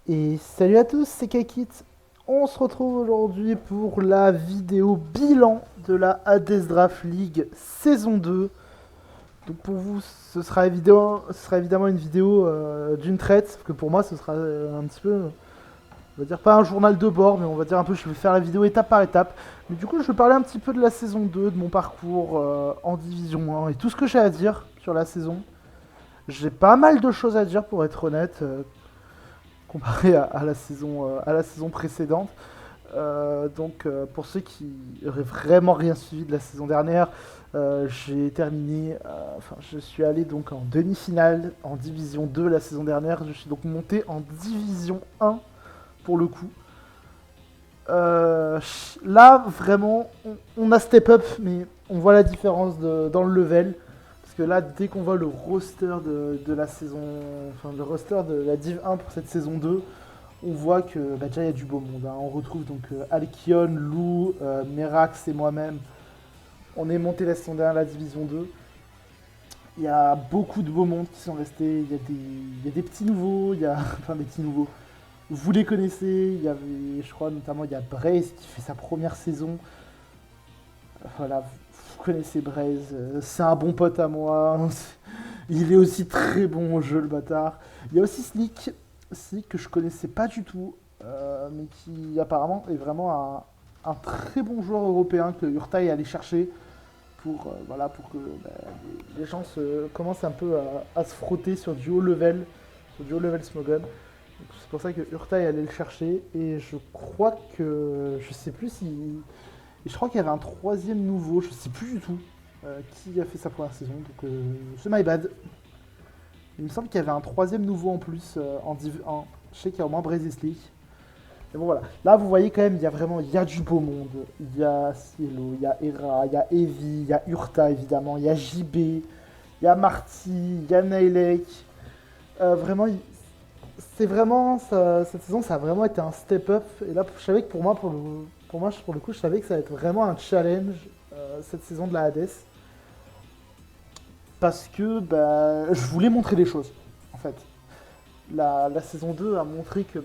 Et salut à tous, c'est Kakit. On se retrouve aujourd'hui pour la vidéo bilan de la Hades Draft League saison 2. Donc pour vous, ce sera évidemment une vidéo d'une traite, parce que pour moi, ce sera un petit peu, on va dire pas un journal de bord, mais on va dire un peu, je vais faire la vidéo étape par étape. Mais du coup, je vais parler un petit peu de la saison 2, de mon parcours en Division 1 et tout ce que j'ai à dire sur la saison. J'ai pas mal de choses à dire pour être honnête, comparé à la saison précédente. Pour ceux qui auraient vraiment rien suivi de la saison dernière, j'ai terminé, je suis allé donc en demi-finale en Division 2 la saison dernière. Je suis donc monté en Division 1 pour le coup. Là, vraiment, on a step up, mais on voit la différence dans le level. Parce que là, dès qu'on voit le roster de la saison, enfin le roster de la Div 1 pour cette saison 2, on voit que déjà il y a du beau monde, hein. On retrouve donc Alkion, Lou, Merax et moi-même. On est monté la saison dernière à la division 2. Il y a beaucoup de beaux mondes qui sont restés. Il y a des petits nouveaux, il y a enfin des petits nouveaux. Vous les connaissez, il y avait, je crois notamment il y a Braze qui fait sa première saison. Voilà, vous connaissez Braze, c'est un bon pote à moi. Il est aussi très bon au jeu, le bâtard. Il y a aussi Slick que je connaissais pas du tout, mais qui apparemment est vraiment un très bon joueur européen que Urtai est allé chercher pour que les gens commencent un peu à se frotter sur du haut level Smogon. C'est pour ça que Urtai allait le chercher et je crois que je sais plus si et je crois qu'il y avait un troisième nouveau, je sais plus du tout qui a fait sa première saison, donc c'est my bad. Il me semble qu'il y avait un troisième nouveau en plus en Div 1. Je sais qu'il y a au moins Brezesli. Mais bon voilà. Là vous voyez quand même, il y a du beau monde. Il y a Cielo, il y a Hera, il y a Evi, il y a Urta évidemment, il y a JB, il y a Marty, il y a Nailek. Vraiment, c'est vraiment, cette saison ça a vraiment été un step up. Et là je savais que pour le coup, je savais que ça allait être vraiment un challenge cette saison de la Hades. Parce que je voulais montrer des choses en fait. La saison 2 a montré que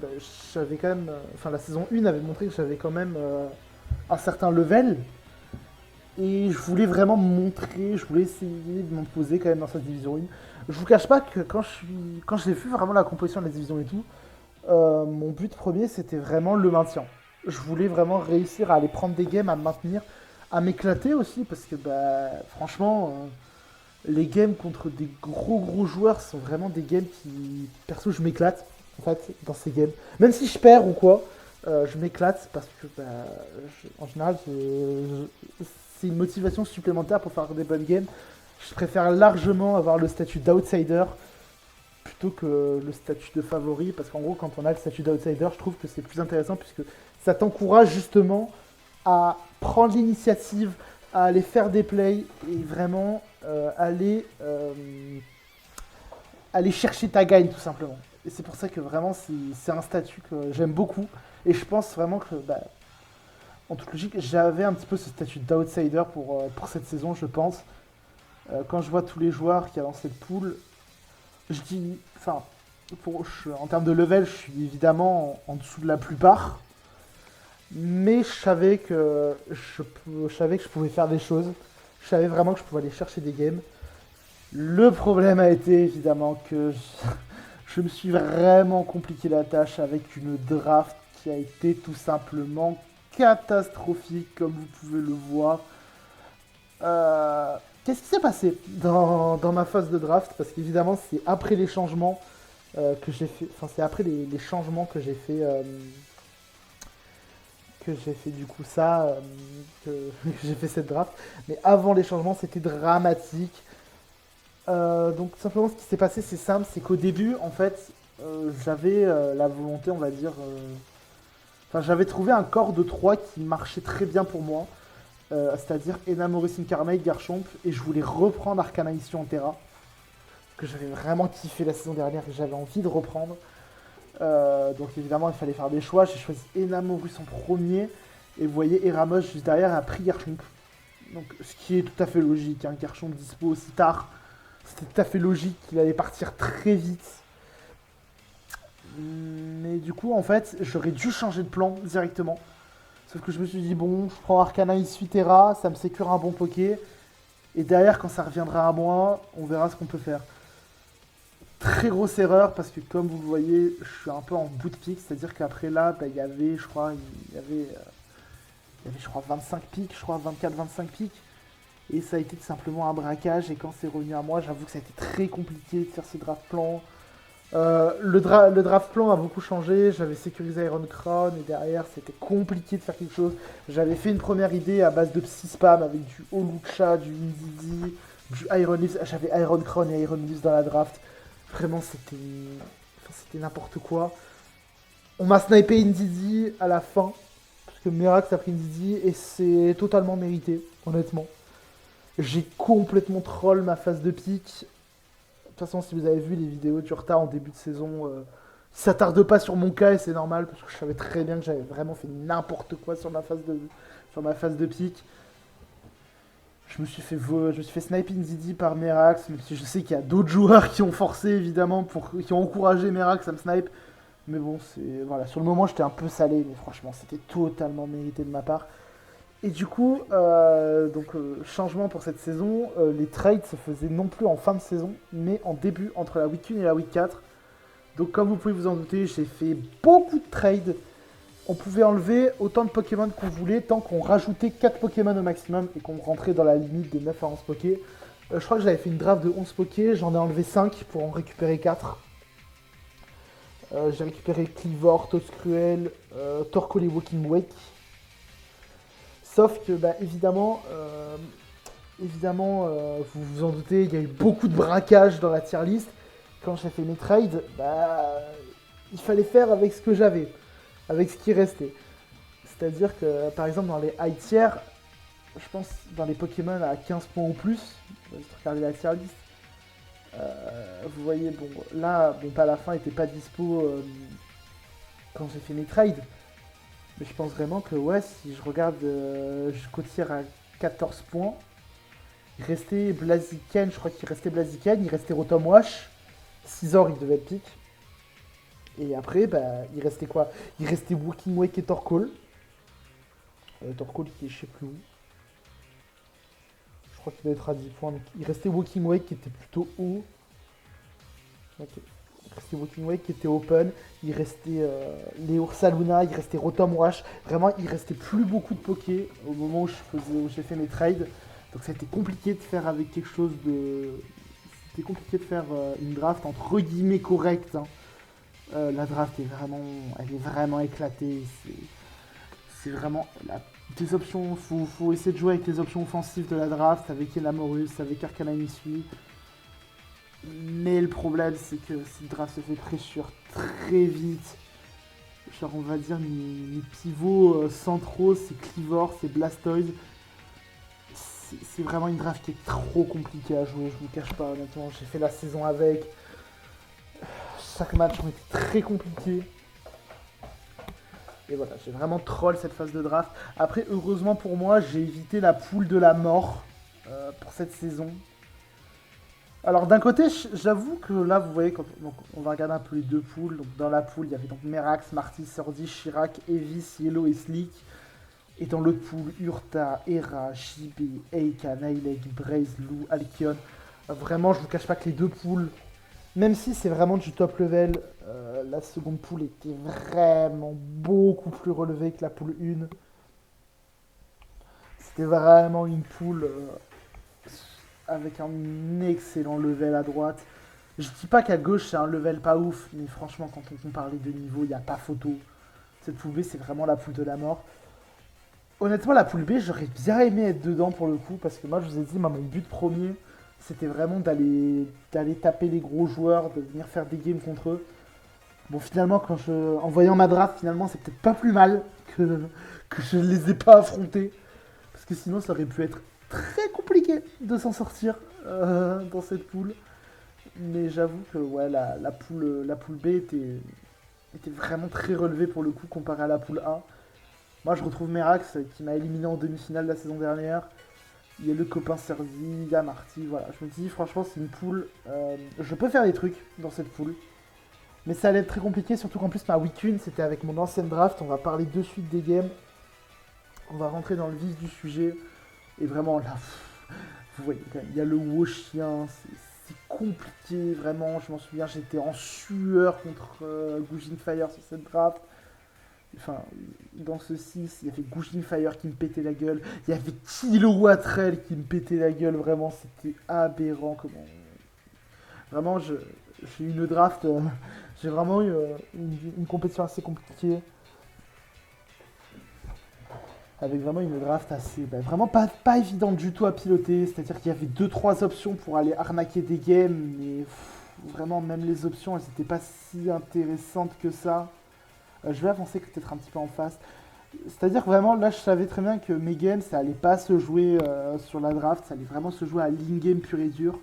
j'avais quand même. Enfin, la saison 1 avait montré que j'avais quand même un certain level. Et je voulais vraiment me montrer, je voulais essayer de m'imposer quand même dans cette division 1. Je vous cache pas que quand j'ai vu vraiment la composition de la division et tout, mon but premier c'était vraiment le maintien. Je voulais vraiment réussir à aller prendre des games, à me maintenir, à m'éclater aussi, parce que franchement, les games contre des gros joueurs sont vraiment des games qui, perso, je m'éclate en fait dans ces games. Même si je perds ou quoi, je m'éclate parce que en général, c'est une motivation supplémentaire pour faire des bonnes games. Je préfère largement avoir le statut d'outsider plutôt que le statut de favori parce qu'en gros, quand on a le statut d'outsider, je trouve que c'est plus intéressant puisque ça t'encourage justement à prendre l'initiative, à aller faire des plays et vraiment aller chercher ta gagne tout simplement. Et c'est pour ça que vraiment c'est un statut que j'aime beaucoup. Et je pense vraiment que, en toute logique, j'avais un petit peu ce statut d'outsider pour cette saison, je pense. Quand je vois tous les joueurs qui avaient dans cette poule, je dis, enfin, en termes de level, je suis évidemment en dessous de la plupart. Mais je savais que je pouvais faire des choses. Je savais vraiment que je pouvais aller chercher des games. Le problème a été évidemment que je me suis vraiment compliqué la tâche avec une draft qui a été tout simplement catastrophique, comme vous pouvez le voir. Qu'est-ce qui s'est passé dans ma phase de draft? Parce qu'évidemment, c'est après les changements que j'ai fait. Enfin, c'est après les changements que j'ai fait du coup que, que j'ai fait cette draft. Mais avant les changements, c'était dramatique. Donc simplement ce qui s'est passé c'est simple, c'est qu'au début en fait j'avais la volonté on va dire, enfin j'avais trouvé un corps de 3 qui marchait très bien pour moi, c'est-à-dire Enamoris Incarnate, Garchomp, et je voulais reprendre Arcana Issue en Terra, que j'avais vraiment kiffé la saison dernière et j'avais envie de reprendre. Donc évidemment il fallait faire des choix, j'ai choisi Enamorus en premier, et vous voyez Eramos juste derrière a pris Garchomp. Donc ce qui est tout à fait logique, hein, Garchomp dispo aussi tard. C'était tout à fait logique qu'il allait partir très vite. Mais du coup, en fait, j'aurais dû changer de plan directement. Sauf que je me suis dit, bon, je prends Arcana Issu Terra, ça me sécure un bon poké. Et derrière, quand ça reviendra à moi, on verra ce qu'on peut faire. Très grosse erreur parce que comme vous le voyez, je suis un peu en bout de pique, c'est-à-dire qu'après là, bah, il y avait, je crois, je crois 25 piques, je crois 24-25 piques. Et ça a été tout simplement un braquage. Et quand c'est revenu à moi, j'avoue que ça a été très compliqué de faire ce draft plan. Le draft plan a beaucoup changé. J'avais sécurisé Iron Crown et derrière c'était compliqué de faire quelque chose. J'avais fait une première idée à base de psy spam avec du Olucha, du Ndidi, du Iron Leaves. J'avais Iron Crown et Iron Leaves dans la draft. Vraiment c'était n'importe quoi. On m'a snipé Ndidi à la fin parce que Merax a pris Ndidi et c'est totalement mérité, honnêtement. J'ai complètement troll ma phase de pique. De toute façon, si vous avez vu les vidéos du retard en début de saison, ça tarde pas sur mon cas et c'est normal parce que je savais très bien que j'avais vraiment fait n'importe quoi sur ma phase de pique. Je me suis fait sniper Zidi par Merax, même si je sais qu'il y a d'autres joueurs qui ont forcé évidemment, qui ont encouragé Merax à me snipe. Mais bon, voilà, sur le moment j'étais un peu salé, mais franchement c'était totalement mérité de ma part. Et du coup, changement pour cette saison, les trades se faisaient non plus en fin de saison, mais en début, entre la week 1 et la week 4. Donc comme vous pouvez vous en douter, j'ai fait beaucoup de trades. On pouvait enlever autant de Pokémon qu'on voulait, tant qu'on rajoutait 4 Pokémon au maximum et qu'on rentrait dans la limite de 9 à 11 Poké. Je crois que j'avais fait une draft de 11 Poké, j'en ai enlevé 5 pour en récupérer 4. J'ai récupéré Clivor, Toscruel, Torkoal et Walking Wake. Sauf que, bah, évidemment, vous vous en doutez, il y a eu beaucoup de braquage dans la tier list. Quand j'ai fait mes trades, bah, il fallait faire avec ce que j'avais, avec ce qui restait. C'est-à-dire que, par exemple, dans les high tier, je pense dans les Pokémon à 15 points ou plus, je vais juste regarder la tier list. Vous voyez, bon, là, bon, pas la fin était pas dispo quand j'ai fait mes trades. Mais je pense vraiment que, ouais, si je regarde jusqu'au tir à 14 points, il restait Blaziken, je crois qu'il restait Blaziken, il restait Rotom Wash, Scizor il devait être pique. Et après, bah, il restait quoi? Il restait Walking Wake et Torkoal. Torkoal qui est je sais plus où. Je crois qu'il doit être à 10 points. Donc il restait Walking Wake qui était plutôt haut. Ok. Il restait Walking Wake qui était open. Il restait les Ursaluna, il restait Rotom Wash. Vraiment, il restait plus beaucoup de Poké au moment où j'ai fait mes trades. Donc ça a été compliqué de faire avec quelque chose de. C'était compliqué de faire une draft entre guillemets correcte. Hein. La draft elle est vraiment éclatée. C'est vraiment des options. Faut essayer de jouer avec les options offensives de la draft, avec Elamorus, avec Arcana Misui. Mais le problème, c'est que cette draft se fait pressure très vite. Genre, on va dire, mes pivots centraux, c'est Clivor, c'est Blastoise. C'est vraiment une draft qui est trop compliquée à jouer, je vous cache pas, honnêtement. J'ai fait la saison avec. Chaque match ont été très compliqués. Et voilà, j'ai vraiment troll cette phase de draft. Après, heureusement pour moi, j'ai évité la poule de la mort pour cette saison. Alors d'un côté, j'avoue que là, vous voyez, donc, on va regarder un peu les deux poules. Donc, dans la poule, il y avait donc Merax, Marty, Sordi, Chirac, Evis, Yellow et Slick. Et dans l'autre poule, Urta, Hera, JB, Eika, Nilek, Braze, Lou, Alkion. Vraiment, je vous cache pas que les deux poules, même si c'est vraiment du top level, la seconde poule était vraiment beaucoup plus relevée que la poule 1. C'était vraiment une poule avec un excellent level à droite. Je dis pas qu'à gauche c'est un level pas ouf, mais franchement quand on compare les deux niveaux, il n'y a pas photo. Cette poule B c'est vraiment la poule de la mort. Honnêtement la poule B j'aurais bien aimé être dedans pour le coup, parce que moi je vous ai dit, mon but premier c'était vraiment d'aller taper les gros joueurs, de venir faire des games contre eux. Bon finalement en voyant ma draft, finalement c'est peut-être pas plus mal que je les ai pas affrontés. Parce que sinon ça aurait pu être très compliqué de s'en sortir dans cette poule. Mais j'avoue que ouais, la poule B était vraiment très relevée pour le coup comparé à la poule A. Moi je retrouve Merax qui m'a éliminé en demi-finale la saison dernière. Il y a le copain Sergi, il y a Marty, voilà. Je me dis franchement c'est une poule. Je peux faire des trucs dans cette poule. Mais ça allait être très compliqué, surtout qu'en plus ma week 1 c'était avec mon ancienne draft. On va parler de suite des games. On va rentrer dans le vif du sujet. Et vraiment là, vous voyez, il y a le Woshien, c'est compliqué, vraiment. Je m'en souviens, j'étais en sueur contre Gujin Fire sur cette draft. Enfin, dans ce 6, il y avait Gujin Fire qui me pétait la gueule. Il y avait Kilo Watrel qui me pétait la gueule. Vraiment, c'était aberrant. Vraiment, j'ai eu une draft. J'ai vraiment eu une compétition assez compliquée. Avec vraiment une draft assez. Vraiment pas évidente du tout à piloter. C'est-à-dire qu'il y avait 2-3 options pour aller arnaquer des games. Mais vraiment, même les options, elles n'étaient pas si intéressantes que ça. Je vais avancer peut-être un petit peu en face. C'est-à-dire que vraiment, là, je savais très bien que mes games, ça allait pas se jouer sur la draft. Ça allait vraiment se jouer à l'in-game pur et dur.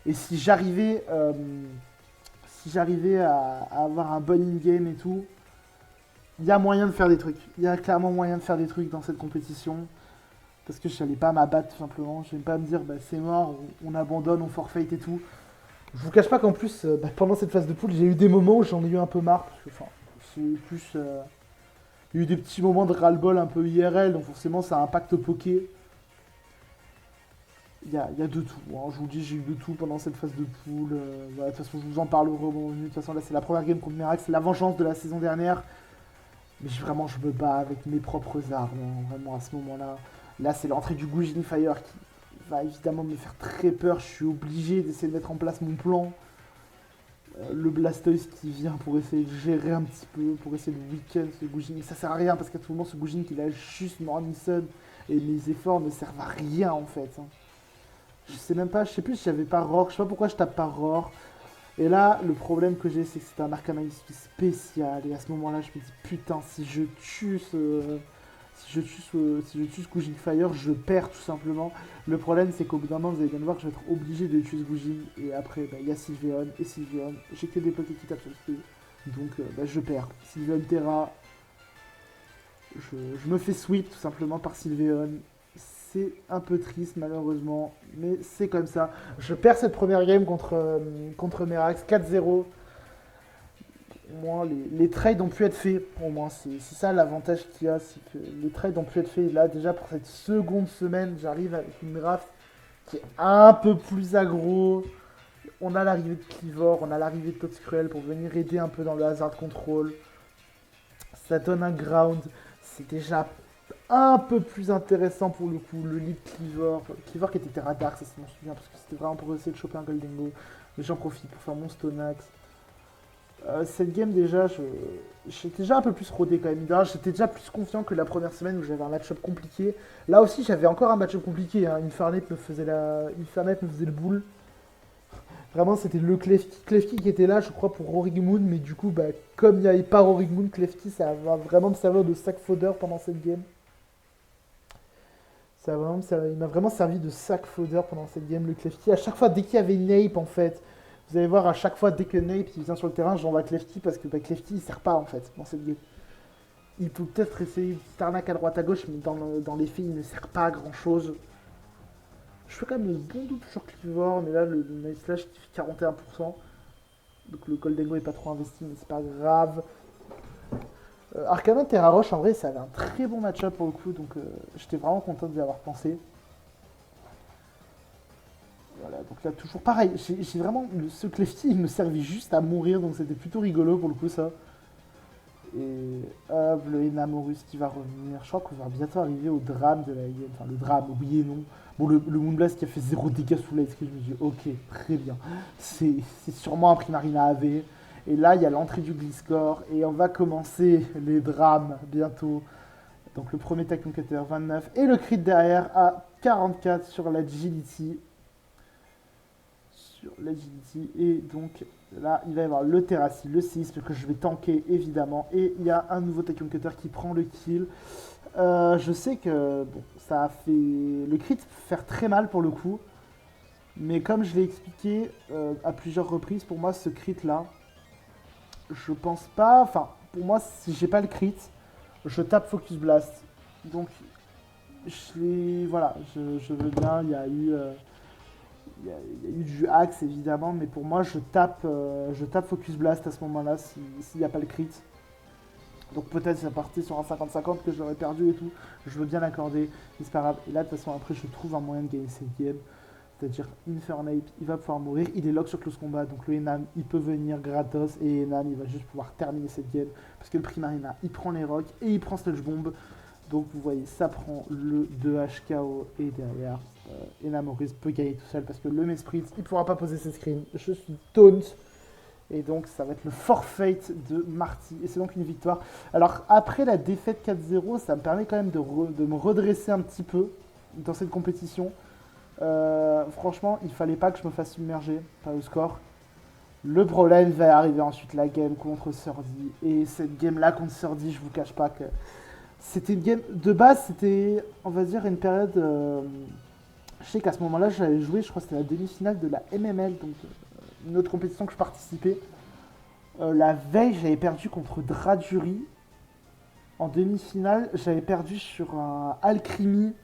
Et si j'arrivais à avoir un bon in-game et tout, il y a moyen de faire des trucs. Il y a clairement moyen de faire des trucs dans cette compétition. Parce que je n'allais pas m'abattre tout simplement. Je n'allais pas me dire c'est mort, on abandonne, on forfait et tout. Je vous cache pas qu'en plus, pendant cette phase de poule, j'ai eu des moments où j'en ai eu un peu marre. Parce que c'est plus. Il y a eu des petits moments de ras-le-bol un peu IRL, donc forcément ça impacte au poké. Il y a de tout. Hein. Je vous dis, j'ai eu de tout pendant cette phase de poule. Voilà, de toute façon, je vous en parle au moment venu. De toute façon, là, c'est la première game contre Merax. C'est la vengeance de la saison dernière. Mais vraiment, je me bats avec mes propres armes. Hein, vraiment, à ce moment-là. Là, c'est l'entrée du Gujin Fire qui va évidemment me faire très peur. Je suis obligé d'essayer de mettre en place mon plan. Le Blastoise qui vient pour essayer de gérer un petit peu, pour essayer de week-end ce Gujin. Mais ça sert à rien parce qu'à tout moment, ce Gujin, il a juste Morning Sun. Et mes efforts ne servent à rien en fait. Hein. Je sais même pas, je sais plus si j'avais pas Roar, je sais pas pourquoi je tape pas Roar. Et là, le problème que j'ai, c'est que c'est un Arcana spécial. Et à ce moment-là, je me dis, putain, si je tue ce Gujin Fire, je perds tout simplement. Le problème, c'est qu'au bout d'un moment, vous allez bien voir que je vais être obligé de tuer ce Gujin. Et après, il y a Sylveon, et Sylveon, j'ai que des Poké qui tapent sur le feu. Donc, je perds. Sylveon Terra, je me fais sweep tout simplement par Sylveon. C'est un peu triste malheureusement, mais c'est comme ça. Je perds cette première game contre Merax 4-0. Au moins, les trades ont pu être faits. Au moins, c'est ça l'avantage qu'il y a, c'est que les trades ont pu être faits. Et là, déjà pour cette seconde semaine, j'arrive avec une draft qui est un peu plus aggro. On a l'arrivée de Clivor, on a l'arrivée de Toxcruel pour venir aider un peu dans le hazard control. Ça donne un ground. C'est déjà un peu plus intéressant pour le coup, le lead Clivor. Clivor qui était Terra Dark, ça je m'en souviens, parce que c'était vraiment pour essayer de choper un Goldengo. Mais j'en profite pour faire mon Stonax. Cette game déjà, j'étais déjà un peu plus rodé quand même. J'étais déjà plus confiant que la première semaine où j'avais un match-up compliqué. Là aussi j'avais encore un match-up compliqué. Hein. Infernape me faisait le boule. Vraiment c'était le Klefki qui était là je crois pour Rorig Moon. Mais du coup comme il n'y avait pas Rorig Moon, Klefki ça va vraiment me servir de sac fodder pendant cette game. Il m'a vraiment servi de sac fodder pendant cette game, le Klefki. À chaque fois, dès qu'il y avait Nape, en fait, vous allez voir, à chaque fois, dès que Nape il vient sur le terrain, j'envoie Klefki parce que Klefki il sert pas en fait dans cette game. Il peut peut-être essayer une petite arnaque à droite à gauche, mais dans les faits, il ne sert pas à grand chose. Je fais quand même le bon double sur Clivor, mais là, le Night Slash qui fait 41%. Donc le Goldengo est pas trop investi, mais c'est pas grave. Arcana Terra Roche, en vrai, ça avait un très bon match-up pour le coup, donc j'étais vraiment content d'y avoir pensé. Voilà, donc là, toujours pareil, j'ai vraiment. Ce Klefki, il me servait juste à mourir, donc c'était plutôt rigolo pour le coup, ça. Et hop, le Enamorus qui va revenir. Je crois qu'on va bientôt arriver au drame de la game. Enfin, le drame, oui et non. Bon, le Moonblast qui a fait 0 dégâts sous l'ice cream, je me dis, ok, très bien. C'est sûrement un Primarina AV. Et là, il y a l'entrée du Gliscor. Et on va commencer les drames bientôt. Donc le premier Tachyon Cutter 29. Et le crit derrière à 44 sur l'agility. Et donc là, il va y avoir le Terrassi, le séisme que je vais tanker évidemment. Et il y a un nouveau Tachyon Cutter qui prend le kill. Je sais que bon, ça a fait le crit faire très mal pour le coup. Mais comme je l'ai expliqué à plusieurs reprises, pour moi, ce crit là, je pense pas. Enfin, pour moi, si j'ai pas le crit, je tape Focus Blast. Donc, voilà, je veux bien. il y a eu du axe évidemment, mais pour moi je tape Focus Blast à ce moment-là s'il n'y a pas le crit. Donc peut-être ça partait sur un 50-50 que j'aurais perdu et tout. Je veux bien l'accorder, mais c'est pas grave. Et là de toute façon après je trouve un moyen de gagner cette game. C'est-à-dire Infernape, il va pouvoir mourir. Il est lock sur close combat, donc le Enam il peut venir gratos. Et Enam il va juste pouvoir terminer cette game. Parce que le Primarina il prend les rocks et il prend Sludge Bomb. Donc vous voyez, ça prend le 2HKO et derrière, Enamoris peut gagner tout seul parce que le Mesprit, il ne pourra pas poser ses screens. Je suis taunt. Et donc ça va être le forfait de Marty. Et c'est donc une victoire. Alors après la défaite 4-0, ça me permet quand même de me redresser un petit peu dans cette compétition. Franchement, il fallait pas que je me fasse submerger par le score. Le problème va arriver ensuite la game contre Surdy. Et cette game là contre Surdy, je vous cache pas que c'était une game de base, c'était on va dire une période. Je sais qu'à ce moment-là, j'avais joué, je crois que c'était la demi-finale de la MML, donc une autre compétition que je participais. La veille, j'avais perdu contre Draduri. En demi-finale, j'avais perdu sur un Alchemy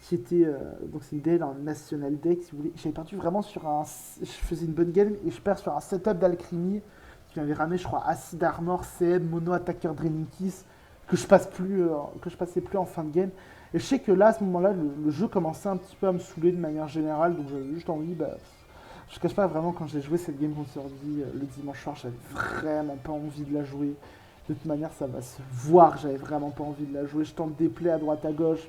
qui était donc c'est une DL en National Deck si vous voulez. J'avais perdu vraiment sur un, je faisais une bonne game et je perds sur un setup d'Alchemy qui m'avait ramené je crois Acid Armor, CM, Mono Attacker, Draining Kiss que je passais plus en fin de game. Et je sais que là à ce moment-là le jeu commençait un petit peu à me saouler de manière générale, donc j'avais juste envie je ne cache pas vraiment quand j'ai joué cette game contre Surdy le dimanche soir, j'avais vraiment pas envie de la jouer. De toute manière ça va se voir, j'avais vraiment pas envie de la jouer. Je tente des plays à droite à gauche.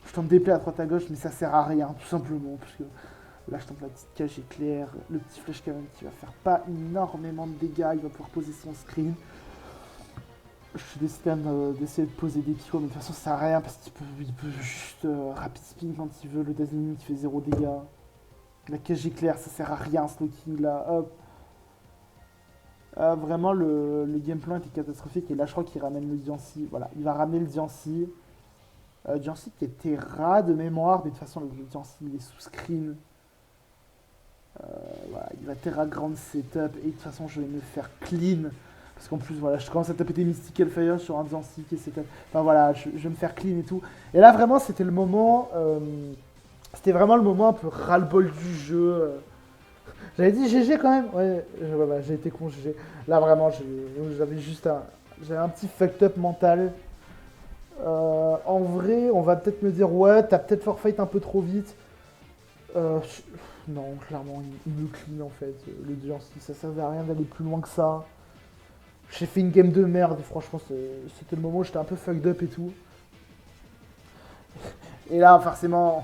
Je tente des plays à droite à gauche, mais ça sert à rien, tout simplement. Parce que là, je tente la petite cage éclair, le petit flash cannon qui va faire pas énormément de dégâts, il va pouvoir poser son screen. Je décide quand même d'essayer de poser des picots, mais de toute façon, ça sert à rien parce qu'il peut juste rapid spin quand il veut. Le Dazzling qui fait 0 dégâts. La cage éclair, ça sert à rien, ce locking là. Hop. Vraiment, le game plan était catastrophique. Et là, je crois qu'il ramène le Diancie. Voilà, il va ramener le Diancie. Diancie qui était ras de mémoire, mais de toute façon, le Diancie il est sous screen. Voilà, il va Terra Grand setup et de toute façon, je vais me faire clean. Parce qu'en plus, voilà, je commence à taper des Mystical Fire sur un Diancie qui est setup. Enfin voilà, je vais me faire clean et tout. Et là, vraiment, c'était le moment. C'était vraiment le moment un peu ras-le-bol du jeu. J'avais dit GG quand même. Ouais, voilà, j'ai été con GG. Là, vraiment, j'avais juste j'avais un petit fucked up mental. En vrai, on va peut-être me dire ouais, t'as peut-être forfait un peu trop vite. Non, clairement, il me clean en fait. Le Diancie, ça servait à rien d'aller plus loin que ça. J'ai fait une game de merde, franchement, c'était le moment où j'étais un peu fucked up et tout. Et là, forcément,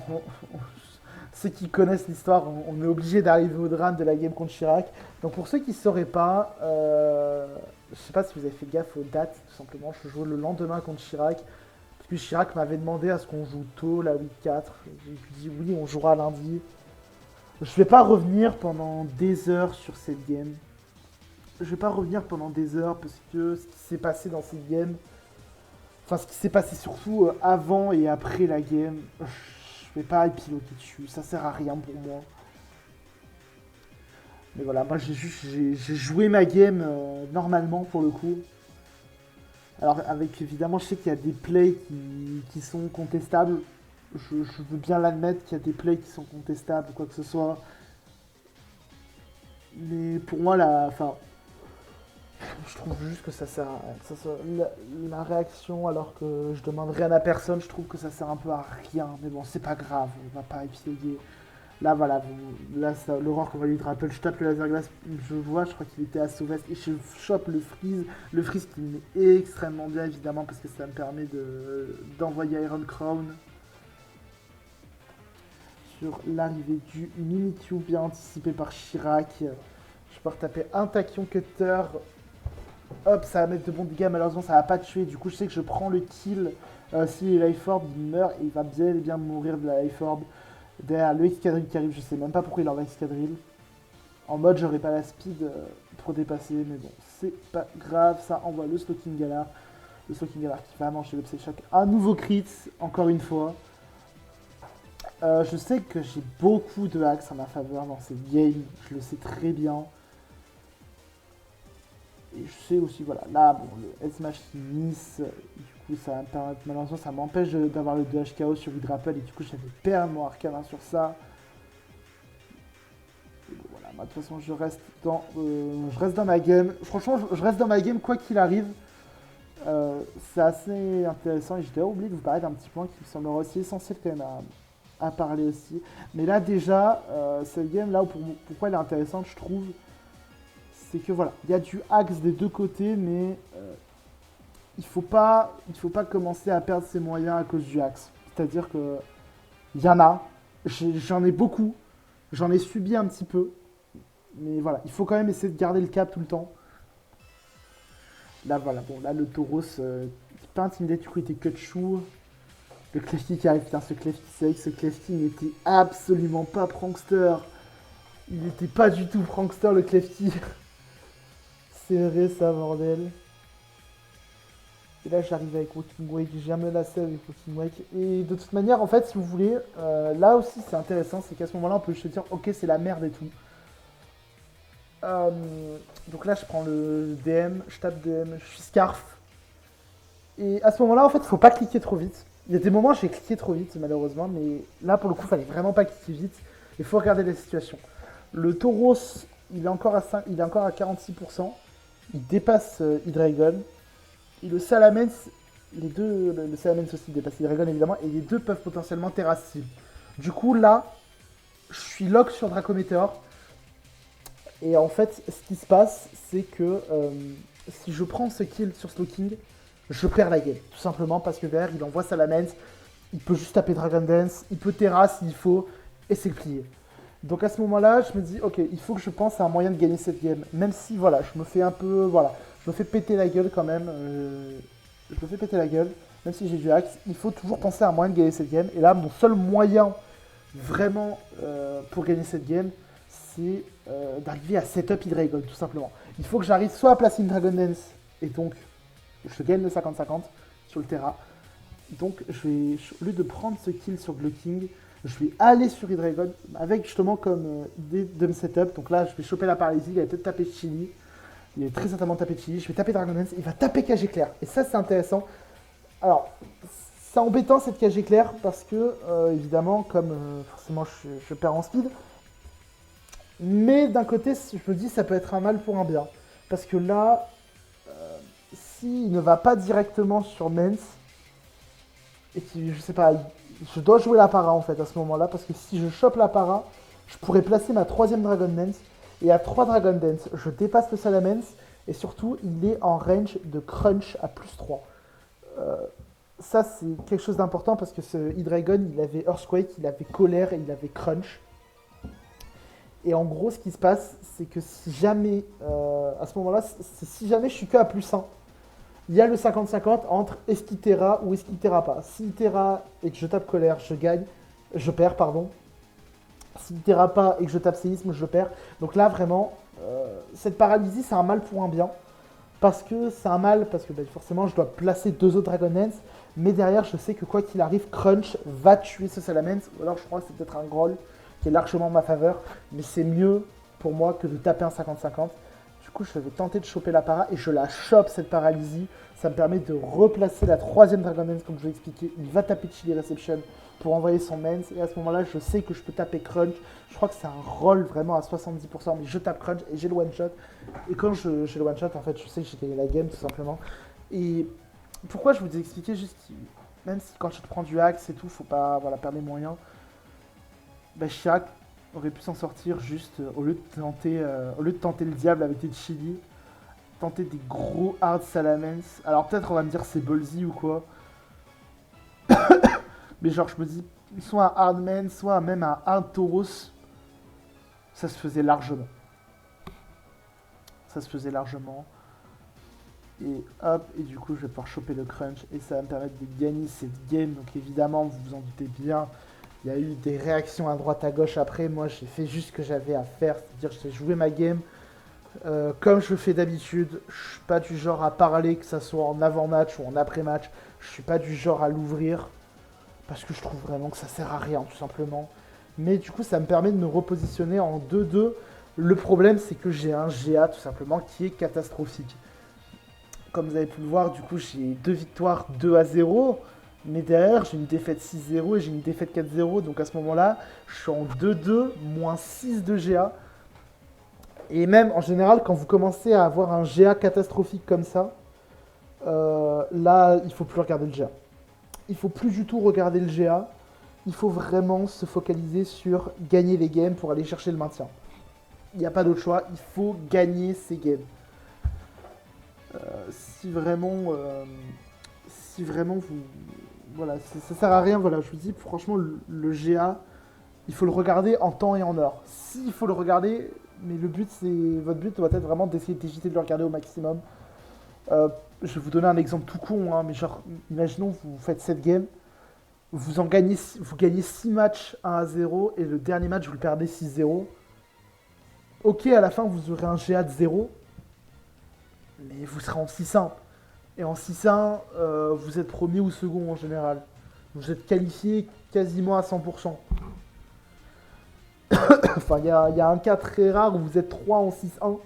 ceux qui connaissent l'histoire, on est obligé d'arriver au drame de la game contre Chirac. Donc pour ceux qui ne sauraient pas, je sais pas si vous avez fait gaffe aux dates, tout simplement. Je jouais le lendemain contre Chirac. Parce que Chirac m'avait demandé à ce qu'on joue tôt, la week 4. J'ai dit oui, on jouera lundi. Je vais pas revenir pendant des heures sur cette game. Je vais pas revenir pendant des heures parce que ce qui s'est passé dans cette game, enfin ce qui s'est passé surtout avant et après la game, je vais pas épiloguer dessus, ça sert à rien pour moi. Mais voilà, moi j'ai joué ma game normalement pour le coup. Alors avec évidemment je sais qu'il y a des plays qui sont contestables. Je veux bien l'admettre qu'il y a des plays qui sont contestables ou quoi que ce soit. Mais pour moi enfin, je trouve juste que ça sert à la réaction alors que je demande rien à personne, je trouve que ça sert un peu à rien. Mais bon, c'est pas grave, on va pas épiloguer. Là, voilà, là, l'aurore qu'on va lui rappel, je tape le laser glace, je vois, je crois qu'il était à Sauvest et je chope le freeze qui me met extrêmement bien évidemment parce que ça me permet d'envoyer Iron Crown sur l'arrivée du Mimikyu bien anticipé par Chirac. Je peux retaper un tachyon cutter. Hop, ça va mettre de bons dégâts, malheureusement ça va pas tuer, du coup je sais que je prends le kill. Si les Life Orb il meurt et il va bien et bien mourir de la Life Orb. Derrière le Excadrill qui arrive, je sais même pas pourquoi il envoie Excadrill. En mode j'aurais pas la speed pour dépasser, mais bon, c'est pas grave, ça envoie le Stalking Galar. Le Stalking Galar qui va manger le Psyshock. Un nouveau crit, encore une fois. Je sais que j'ai beaucoup de hacks en ma faveur dans cette game, je le sais très bien. Et je sais aussi, voilà, là, bon, le S-Smash qui miss, du coup, ça malheureusement, ça m'empêche d'avoir le 2HKO sur Hydrapel, et du coup, j'avais perdu mon Arcana sur ça. De toute façon, je reste dans ma game. Franchement, je reste dans ma game quoi qu'il arrive. C'est assez intéressant et j'ai d'ailleurs oublié de vous parler d'un petit point qui me semblera aussi essentiel quand même à parler aussi. Mais là déjà, cette game là, pourquoi elle est intéressante je trouve, c'est que voilà, il y a du axe des deux côtés, mais il faut pas commencer à perdre ses moyens à cause du axe. C'est-à-dire que il y en a, j'en ai beaucoup, j'en ai subi un petit peu, mais voilà, il faut quand même essayer de garder le cap tout le temps. Là, voilà, bon, là, le Tauros, pas intimidé, du coup, il était cut shoe. Le Klefki qui arrive, putain, ce Klefki, c'est vrai que ce Klefki n'était absolument pas prankster. Il n'était pas du tout prankster, le Klefki. C'est vrai, ça, bordel. Et là, j'arrive avec Walking Wake, j'ai jamais lassé avec Walking Wake. Et de toute manière, en fait, si vous voulez, là aussi, c'est intéressant, c'est qu'à ce moment-là, on peut se dire, ok, c'est la merde et tout. Euh, donc là, je prends le DM, je tape DM, je suis Scarf. Et à ce moment-là, en fait, il faut pas cliquer trop vite. Il y a des moments où j'ai cliqué trop vite, malheureusement, mais là, pour le coup, il fallait vraiment pas cliquer vite. Il faut regarder la situation. Le Tauros, il est encore à 5, il est encore à 46%. Il dépasse Hydreigon. Et le Salamence, les deux, le Salamence aussi dépasse Hydreigon évidemment, et les deux peuvent potentiellement terrasser. Du coup, là, je suis lock sur Dracometeor. Et en fait, ce qui se passe, c'est que si je prends ce kill sur Slowking, je perds la game. Tout simplement parce que derrière, il envoie Salamence, il peut juste taper Dragon Dance, il peut terrasse s'il faut, et c'est plié. Donc à ce moment-là, je me dis, ok, il faut que je pense à un moyen de gagner cette game. Même si, voilà, je me fais un peu, voilà, je me fais péter la gueule quand même. Je me fais péter la gueule, même si j'ai du axe. Il faut toujours penser à un moyen de gagner cette game. Et là, mon seul moyen, vraiment, pour gagner cette game, c'est d'arriver à setup Hydreigon, tout simplement. Il faut que j'arrive soit à placer une Dragon Dance, et donc je gagne le 50-50 sur le Terra. Donc au lieu de prendre ce kill sur Glowking, je vais aller sur Hydreigon avec justement comme idée de me setup. Donc là, je vais choper la paralysie, il va peut-être taper Chili. Il va très certainement taper Chili. Je vais taper Dragon Dance, il va taper cage éclair. Et ça, c'est intéressant. Alors, c'est embêtant cette cage éclair parce que, évidemment, comme forcément je perds en speed. Mais d'un côté, je me dis, ça peut être un mal pour un bien. Parce que là, s'il ne va pas directement sur Mens, et qui, je sais pas, je dois jouer la para en fait à ce moment-là, parce que si je chope la para, je pourrais placer ma troisième Dragon Dance, et à 3 Dragon Dance, je dépasse le Salamence, et surtout, il est en range de crunch à plus 3. Ça, c'est quelque chose d'important, parce que ce Hydreigon, il avait Earthquake, il avait Colère, et il avait Crunch. Et en gros, ce qui se passe, c'est que si jamais, à ce moment-là, si jamais je suis que à plus 1, il y a le 50-50 entre est-ce qu'il terra ou est-ce qu'il terra pas. S'il terra et que je tape colère, je perds, pardon. S'il terra pas et que je tape séisme, je perds. Donc là, vraiment, cette paralysie, c'est un mal pour un bien. Parce que c'est un mal, parce que forcément, je dois placer 2 autres Dragon Dance. Mais derrière, je sais que quoi qu'il arrive, Crunch va tuer ce Salamence. Ou alors, je crois que c'est peut-être un Groll qui est largement en ma faveur. Mais c'est mieux pour moi que de taper un 50-50. Du coup, je vais tenter de choper la para et je la chope cette paralysie. Ça me permet de replacer la troisième Dragon Dance, comme je vous l'ai expliqué. Il va taper Chili Reception pour envoyer son Mens. Et à ce moment-là, je sais que je peux taper Crunch. Je crois que c'est un roll vraiment à 70%, mais je tape Crunch et j'ai le one-shot. Et quand j'ai le one-shot, en fait, je sais que j'ai gagné la game, tout simplement. Et pourquoi je vous ai expliqué juste, même si quand je prends du axe et tout, faut pas perdre les moyens. Chirac aurait pu s'en sortir juste au lieu de tenter le diable avec des chili, tenter des gros hard salamence. Alors peut-être on va me dire c'est ballsy ou quoi. Mais genre je me dis soit un hardman, soit même un hard tauros, ça se faisait largement. Ça se faisait largement. Et hop, et du coup je vais pouvoir choper le crunch et ça va me permettre de gagner cette game. Donc évidemment, vous vous en doutez bien, il y a eu des réactions à droite à gauche après. Moi j'ai fait juste ce que j'avais à faire, c'est-à-dire j'ai joué ma game comme je fais d'habitude. Je suis pas du genre à parler, que ça soit en avant-match ou en après-match. Je suis pas du genre à l'ouvrir parce que je trouve vraiment que ça sert à rien tout simplement. Mais du coup ça me permet de me repositionner en 2-2. Le problème c'est que j'ai un GA tout simplement qui est catastrophique. Comme vous avez pu le voir, du coup, j'ai 2 victoires 2-0. Mais derrière, j'ai une défaite 6-0 et j'ai une défaite 4-0. Donc à ce moment-là, je suis en 2-2, moins 6 de GA. Et même en général, quand vous commencez à avoir un GA catastrophique comme ça, là, il faut plus regarder le GA. Il faut plus du tout regarder le GA. Il faut vraiment se focaliser sur gagner les games pour aller chercher le maintien. Il n'y a pas d'autre choix, il faut gagner ces games. Si vraiment, si vraiment vous, voilà, ça sert à rien. Voilà, je vous dis franchement, le GA, il faut le regarder en temps et en heure. S'il faut le regarder, mais votre but doit être vraiment d'essayer d'éviter de le regarder au maximum. Euh, je vais vous donner un exemple tout con, hein, mais genre, imaginons vous faites 7 games, vous gagnez 6 matchs 1-0 et le dernier match vous le perdez 6-0. Ok, à la fin vous aurez un GA de 0, mais vous serez en 6-1. Et en 6-1, vous êtes premier ou second en général. Vous êtes qualifié quasiment à 100%. Enfin, il y a un cas très rare où vous êtes 3 en 6-1,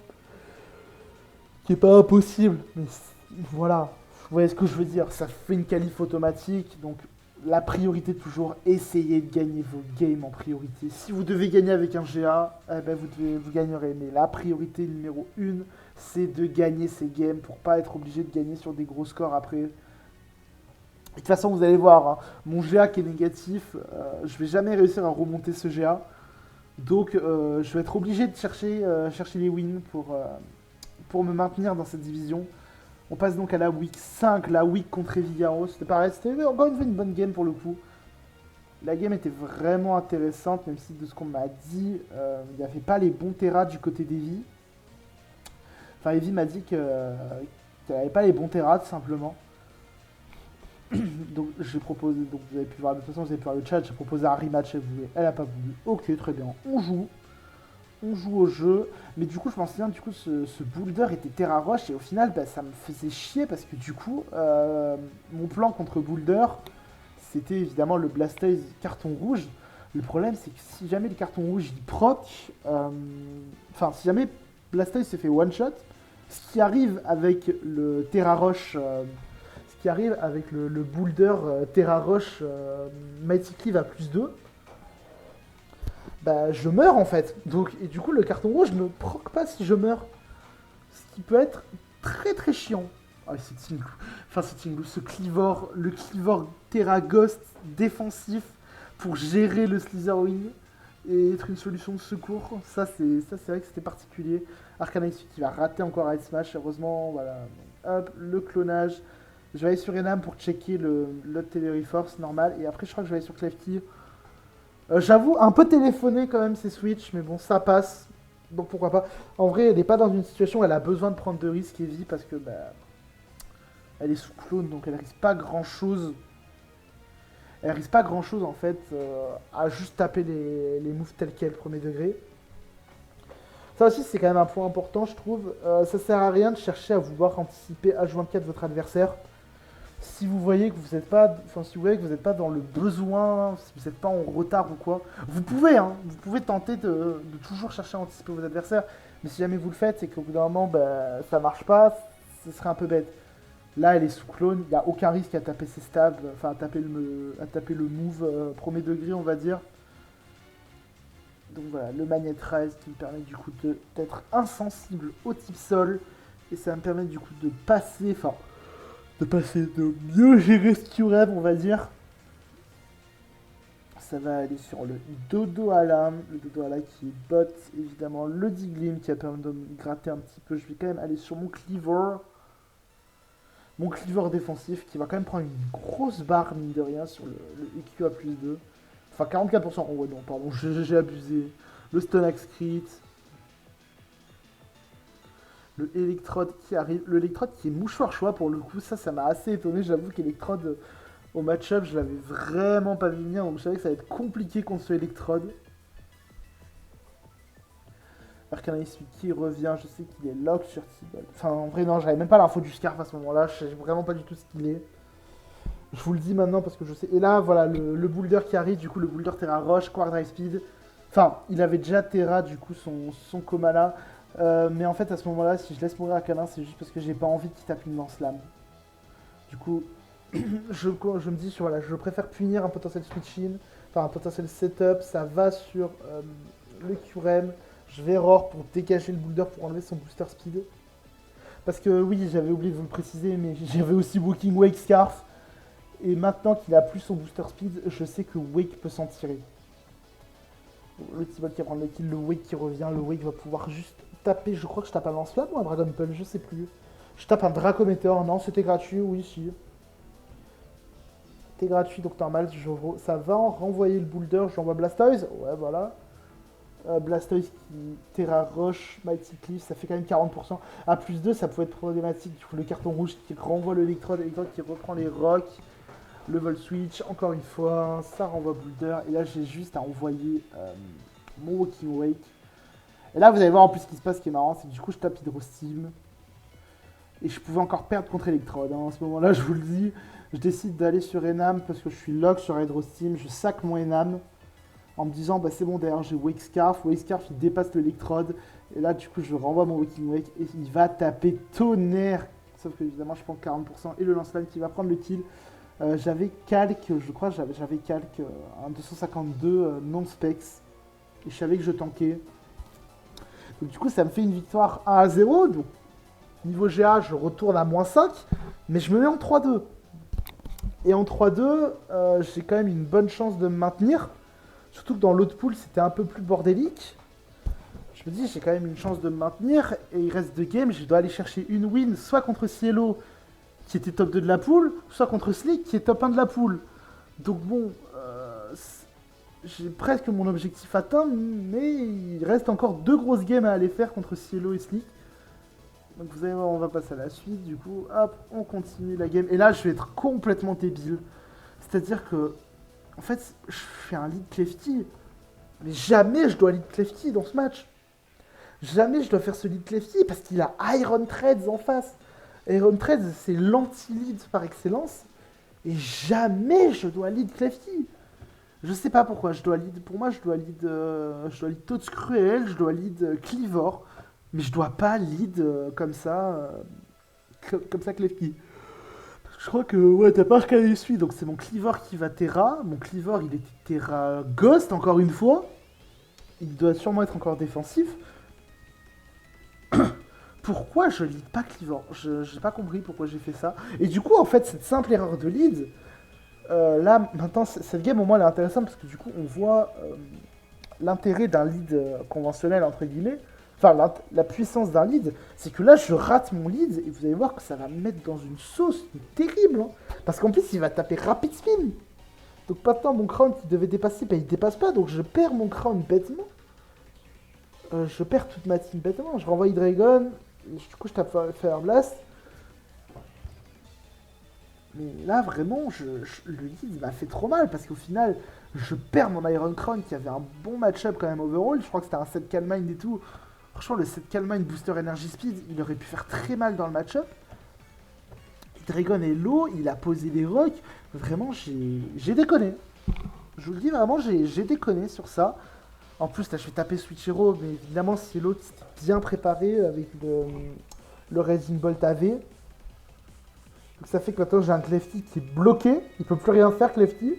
qui est pas impossible. Mais voilà, vous voyez ce que je veux dire. Ça fait une qualif automatique, donc la priorité toujours, essayez de gagner vos games en priorité. Si vous devez gagner avec un GA, eh ben vous gagnerez. Mais la priorité numéro 1, c'est de gagner ces games pour pas être obligé de gagner sur des gros scores après. De toute façon, vous allez voir, hein, mon GA qui est négatif, je vais jamais réussir à remonter ce GA. Donc je vais être obligé de chercher les wins pour me maintenir dans cette division. On passe donc à la week 5, la week contre Villaros. C'était pareil, c'était encore une bonne game pour le coup. La game était vraiment intéressante, même si de ce qu'on m'a dit, il n'y avait pas les bons terras du côté d'Evie. Enfin, Evie m'a dit qu'elle n'avait pas les bons terras, tout simplement. Donc j'ai proposé, donc vous avez pu voir, de toute façon vous avez pu voir le chat, j'ai proposé un rematch, elle n'a pas voulu. Ok, très bien, on joue au jeu, mais du coup je m'en souviens, du coup ce Boulder était Terra Roche et au final bah, ça me faisait chier parce que du coup mon plan contre Boulder c'était évidemment le Blastoise carton rouge. Le problème c'est que si jamais le carton rouge il proc, enfin si jamais Blastoise se fait one shot, ce qui arrive avec le Terra Roche, ce qui arrive avec le Boulder Terra Roche Mighty Cleave à +2, bah je meurs en fait. Donc, et du coup le carton rouge ne proc pas si je meurs. Ce qui peut être très très chiant. Ah c'est Tingloo. Enfin c'est Tingloo, le Cleavor Terra Ghost défensif pour gérer le Slitherwing et être une solution de secours. Ça c'est vrai que c'était particulier. Arcanine qui va rater encore Ice Smash, heureusement, voilà. Hop, le clonage. Je vais aller sur Enam pour checker le Télériforce normal. Et après, je crois que je vais aller sur Klefki. J'avoue, un peu téléphoné quand même, ces Switch. Mais bon, ça passe. Donc pourquoi pas. En vrai, elle n'est pas dans une situation où elle a besoin de prendre de risques, Evie, parce que bah, elle est sous clone. Donc elle risque pas grand chose. Elle risque pas grand chose en fait à juste taper les moves tels quels, premier degré. Ça aussi, c'est quand même un point important, je trouve. Ça sert à rien de chercher à vouloir anticiper H24 votre adversaire. Si vous voyez que vous n'êtes pas, enfin, si vous voyez que vous n'êtes pas dans le besoin, si vous n'êtes pas en retard ou quoi, vous pouvez, hein, vous pouvez tenter de toujours chercher à anticiper vos adversaires. Mais si jamais vous le faites, c'est qu'au bout d'un moment, bah, ça marche pas, ce serait un peu bête. Là, elle est sous clone, il n'y a aucun risque à taper ses stabs, enfin à taper le move premier degré, on va dire. Donc voilà, le Magnet Rise qui me permet du coup d'être insensible au type sol. Et ça me permet du coup de passer, de mieux gérer ce Q-Rev, on va dire. Ça va aller sur le Dodo Alam, le Dodo Alam qui est bot, évidemment le Diglin qui a permis de me gratter un petit peu. Je vais quand même aller sur mon Cleaver. Mon Cleaver défensif qui va quand même prendre une grosse barre, mine de rien, sur le EQ à +2. Enfin, 44%. Oh ouais, non, pardon, j'ai abusé. Le Stonax Crit. Le Electrode qui arrive. Le Electrode qui est mouchoir choix pour le coup. Ça m'a assez étonné. J'avoue qu'Electrode, au match-up, je l'avais vraiment pas vu venir. Donc je savais que ça allait être compliqué contre ce Electrode. Arcanine qui revient. Je sais qu'il est lock sur T-Ball. Enfin, en vrai, non, j'avais même pas l'info du Scarf à ce moment-là. Je sais vraiment pas du tout ce qu'il est. Je vous le dis maintenant parce que je sais. Et là, voilà, le Boulder qui arrive, du coup, le Boulder Terra Roche, Quark Drive Speed. Enfin, il avait déjà Terra, du coup, son Komala. Mais en fait, à ce moment-là, si je laisse mourir Arcanin, c'est juste parce que j'ai pas envie qu'il tape une lance-lame. Du coup, je me dis, voilà, je préfère punir un potentiel switch-in, enfin un potentiel setup. Ça va sur le Qrem. Je vais error pour dégager le boulder pour enlever son booster speed. Parce que oui, j'avais oublié de vous le préciser, mais j'avais aussi Walking Wake Scarf. Et maintenant qu'il a plus son booster speed, je sais que Wake peut s'en tirer. Le T-Ball qui va prendre le kill, le Wake qui revient, le Wake va pouvoir juste taper. Je crois que je tape un lance-flamme ou un Dragon Pulse, je sais plus. Je tape un Dracometer, non, c'était gratuit, oui, si. C'était gratuit, donc normal, ça va en renvoyer le boulder, j'envoie Blastoise, ouais, voilà. Blastoise qui Terra Roche, Mighty Cliff, ça fait quand même 40%. A plus 2, ça pouvait être problématique. Du coup, le carton rouge qui renvoie l'électrode, l'électrode qui reprend les rocks. Le vol switch, encore une fois, ça renvoie boulder. Et là, j'ai juste à envoyer mon Walking Wake. Et là, vous allez voir en plus ce qui se passe, ce qui est marrant, c'est que du coup, je tape Hydro Steam. Et je pouvais encore perdre contre Electrode. Hein. En ce moment-là, je vous le dis, je décide d'aller sur Enam parce que je suis lock sur Hydro Steam. Je sac mon Enam en me disant, bah c'est bon, derrière j'ai Wake Scarf. Wake Scarf, il dépasse l'électrode. Et là, du coup, je renvoie mon Walking Wake et il va taper tonnerre. Sauf que, évidemment, je prends 40% et le lance-flamme qui va prendre le kill. J'avais calque, je crois, j'avais calque un 252 non-specs. Et je savais que je tankais. Donc, du coup, ça me fait une victoire 1-0. Donc, niveau GA, je retourne à -5. Mais je me mets en 3-2. Et en 3-2, j'ai quand même une bonne chance de me maintenir. Surtout que dans l'autre pool, c'était un peu plus bordélique. Je me dis, j'ai quand même une chance de me maintenir. Et il reste 2 games. Je dois aller chercher une win, soit contre Cielo, qui était top 2 de la poule, soit contre Slick, qui est top 1 de la poule. Donc bon, j'ai presque mon objectif atteint, mais il reste encore 2 grosses games à aller faire contre Cielo et Slick. Donc vous allez voir, on va passer à la suite. Du coup, hop, on continue la game. Et là, je vais être complètement débile. C'est-à-dire que, en fait, je fais un lead Clefty. Mais jamais je dois lead Clefty dans ce match. Jamais je dois faire ce lead Clefty parce qu'il a Iron Treads en face. Iron Treads, c'est l'anti-lead par excellence. Et jamais je dois lead Clefty. Je sais pas pourquoi je dois lead. Pour moi, je dois lead Tots Cruel, je dois lead Clivor. Mais je dois pas lead comme ça. Comme ça Clefty. Je crois que ouais, t'as pas regardé celui, donc c'est mon Clivor qui va Terra. Mon Clivor, il était Terra Ghost encore une fois. Il doit sûrement être encore défensif. Pourquoi je lead pas Clivor? Je n'ai pas compris pourquoi j'ai fait ça. Et du coup, en fait, cette simple erreur de lead, là, maintenant, cette game, au moins, elle est intéressante parce que du coup, on voit l'intérêt d'un lead conventionnel, entre guillemets. Enfin, la puissance d'un lead, c'est que là, je rate mon lead et vous allez voir que ça va me mettre dans une sauce terrible. Hein, parce qu'en plus, il va taper Rapid Spin. Donc maintenant, mon crown qui devait dépasser, bah, il dépasse pas. Donc je perds mon crown bêtement. Je perds toute ma team bêtement. Je renvoie Dragon. Du coup, je tape Fire Blast. Mais là, vraiment, le lead m'a fait trop mal parce qu'au final, je perds mon Iron Crown qui avait un bon match-up quand même overall. Je crois que c'était un set Calm Mind et tout. Franchement, le set Calm Mind Booster Energy Speed, il aurait pu faire très mal dans le match-up. Dragon est low, il a posé des rocks. Vraiment, j'ai déconné. Je vous le dis, vraiment, j'ai déconné sur ça. En plus, là, je vais taper Switch Hero, mais évidemment, si l'autre était bien préparé avec le Raging Bolt AV. Donc ça fait que maintenant, j'ai un Clefty qui est bloqué. Il peut plus rien faire, Clefty.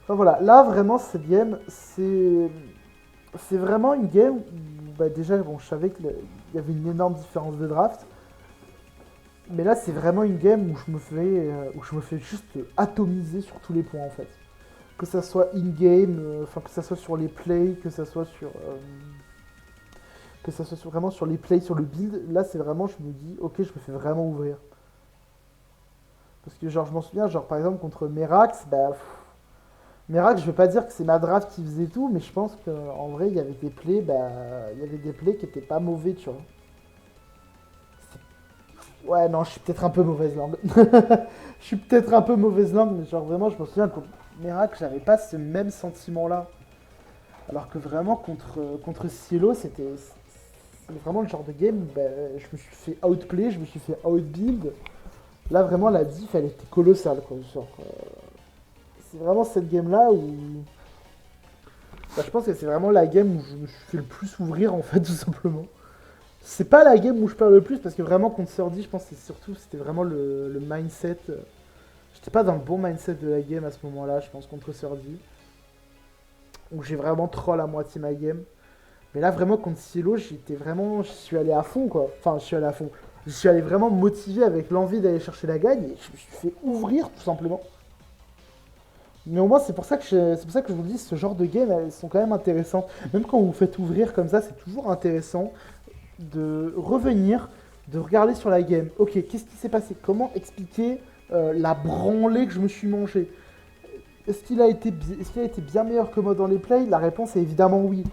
Enfin voilà, là, vraiment, cette game, c'est vraiment une game où, bah, déjà, bon, je savais qu'il y avait une énorme différence de draft. Mais là, c'est vraiment une game où je me fais juste atomiser sur tous les points, en fait. Que ça soit in-game, enfin que ça soit sur les plays, que ça soit vraiment sur les plays, sur le build. Là, c'est vraiment, je me dis, ok, je me fais vraiment ouvrir. Parce que genre, je m'en souviens, genre par exemple contre Merax, bah, Merax, je vais pas dire que c'est ma draft qui faisait tout, mais je pense qu'en vrai, il y avait des plays, bah, il y avait des plays qui étaient pas mauvais, tu vois. Ouais, non, je suis peut-être un peu mauvaise langue. Je suis peut-être un peu mauvaise langue, mais genre vraiment, je me souviens contre Merax, j'avais pas ce même sentiment-là. Alors que vraiment, contre Cielo, c'était vraiment le genre de game où bah, je me suis fait outplay, je me suis fait outbuild. Là, vraiment, la diff, elle était colossale, quoi. Genre, c'est vraiment cette game-là où... Bah, je pense que c'est vraiment la game où je me suis fait le plus ouvrir, en fait, tout simplement. C'est pas la game où je perds le plus, parce que vraiment, contre Surdy, je pense que c'était vraiment le mindset. J'étais pas dans le bon mindset de la game à ce moment-là, je pense, contre Surdy. Où j'ai vraiment troll à moitié ma game. Mais là, vraiment, contre Cielo, j'y suis allé à fond, quoi. Enfin, je suis allé à fond. Je suis allé vraiment motivé avec l'envie d'aller chercher la gagne et je me suis fait ouvrir, tout simplement. Mais au moins, c'est pour ça que je vous dis, ce genre de game, elles sont quand même intéressantes. Même quand vous vous faites ouvrir comme ça, c'est toujours intéressant de revenir, de regarder sur la game. Ok, qu'est-ce qui s'est passé? Comment expliquer la branlée que je me suis mangée? Est-ce qu'il a été bien meilleur que moi dans les plays? La réponse est évidemment oui.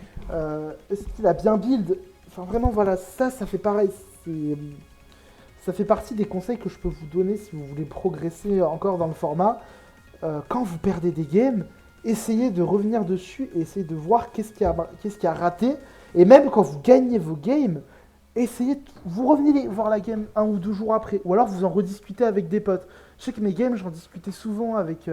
Est-ce qu'il a bien build? Enfin, vraiment, voilà, ça fait pareil. Ça fait partie des conseils que je peux vous donner si vous voulez progresser encore dans le format. Quand vous perdez des games, essayez de revenir dessus et essayez de voir qu'est-ce qui a raté. Et même quand vous gagnez vos games, vous revenez voir la game 1 ou 2 jours après. Ou alors vous en rediscutez avec des potes. Je sais que mes games, j'en discutais souvent avec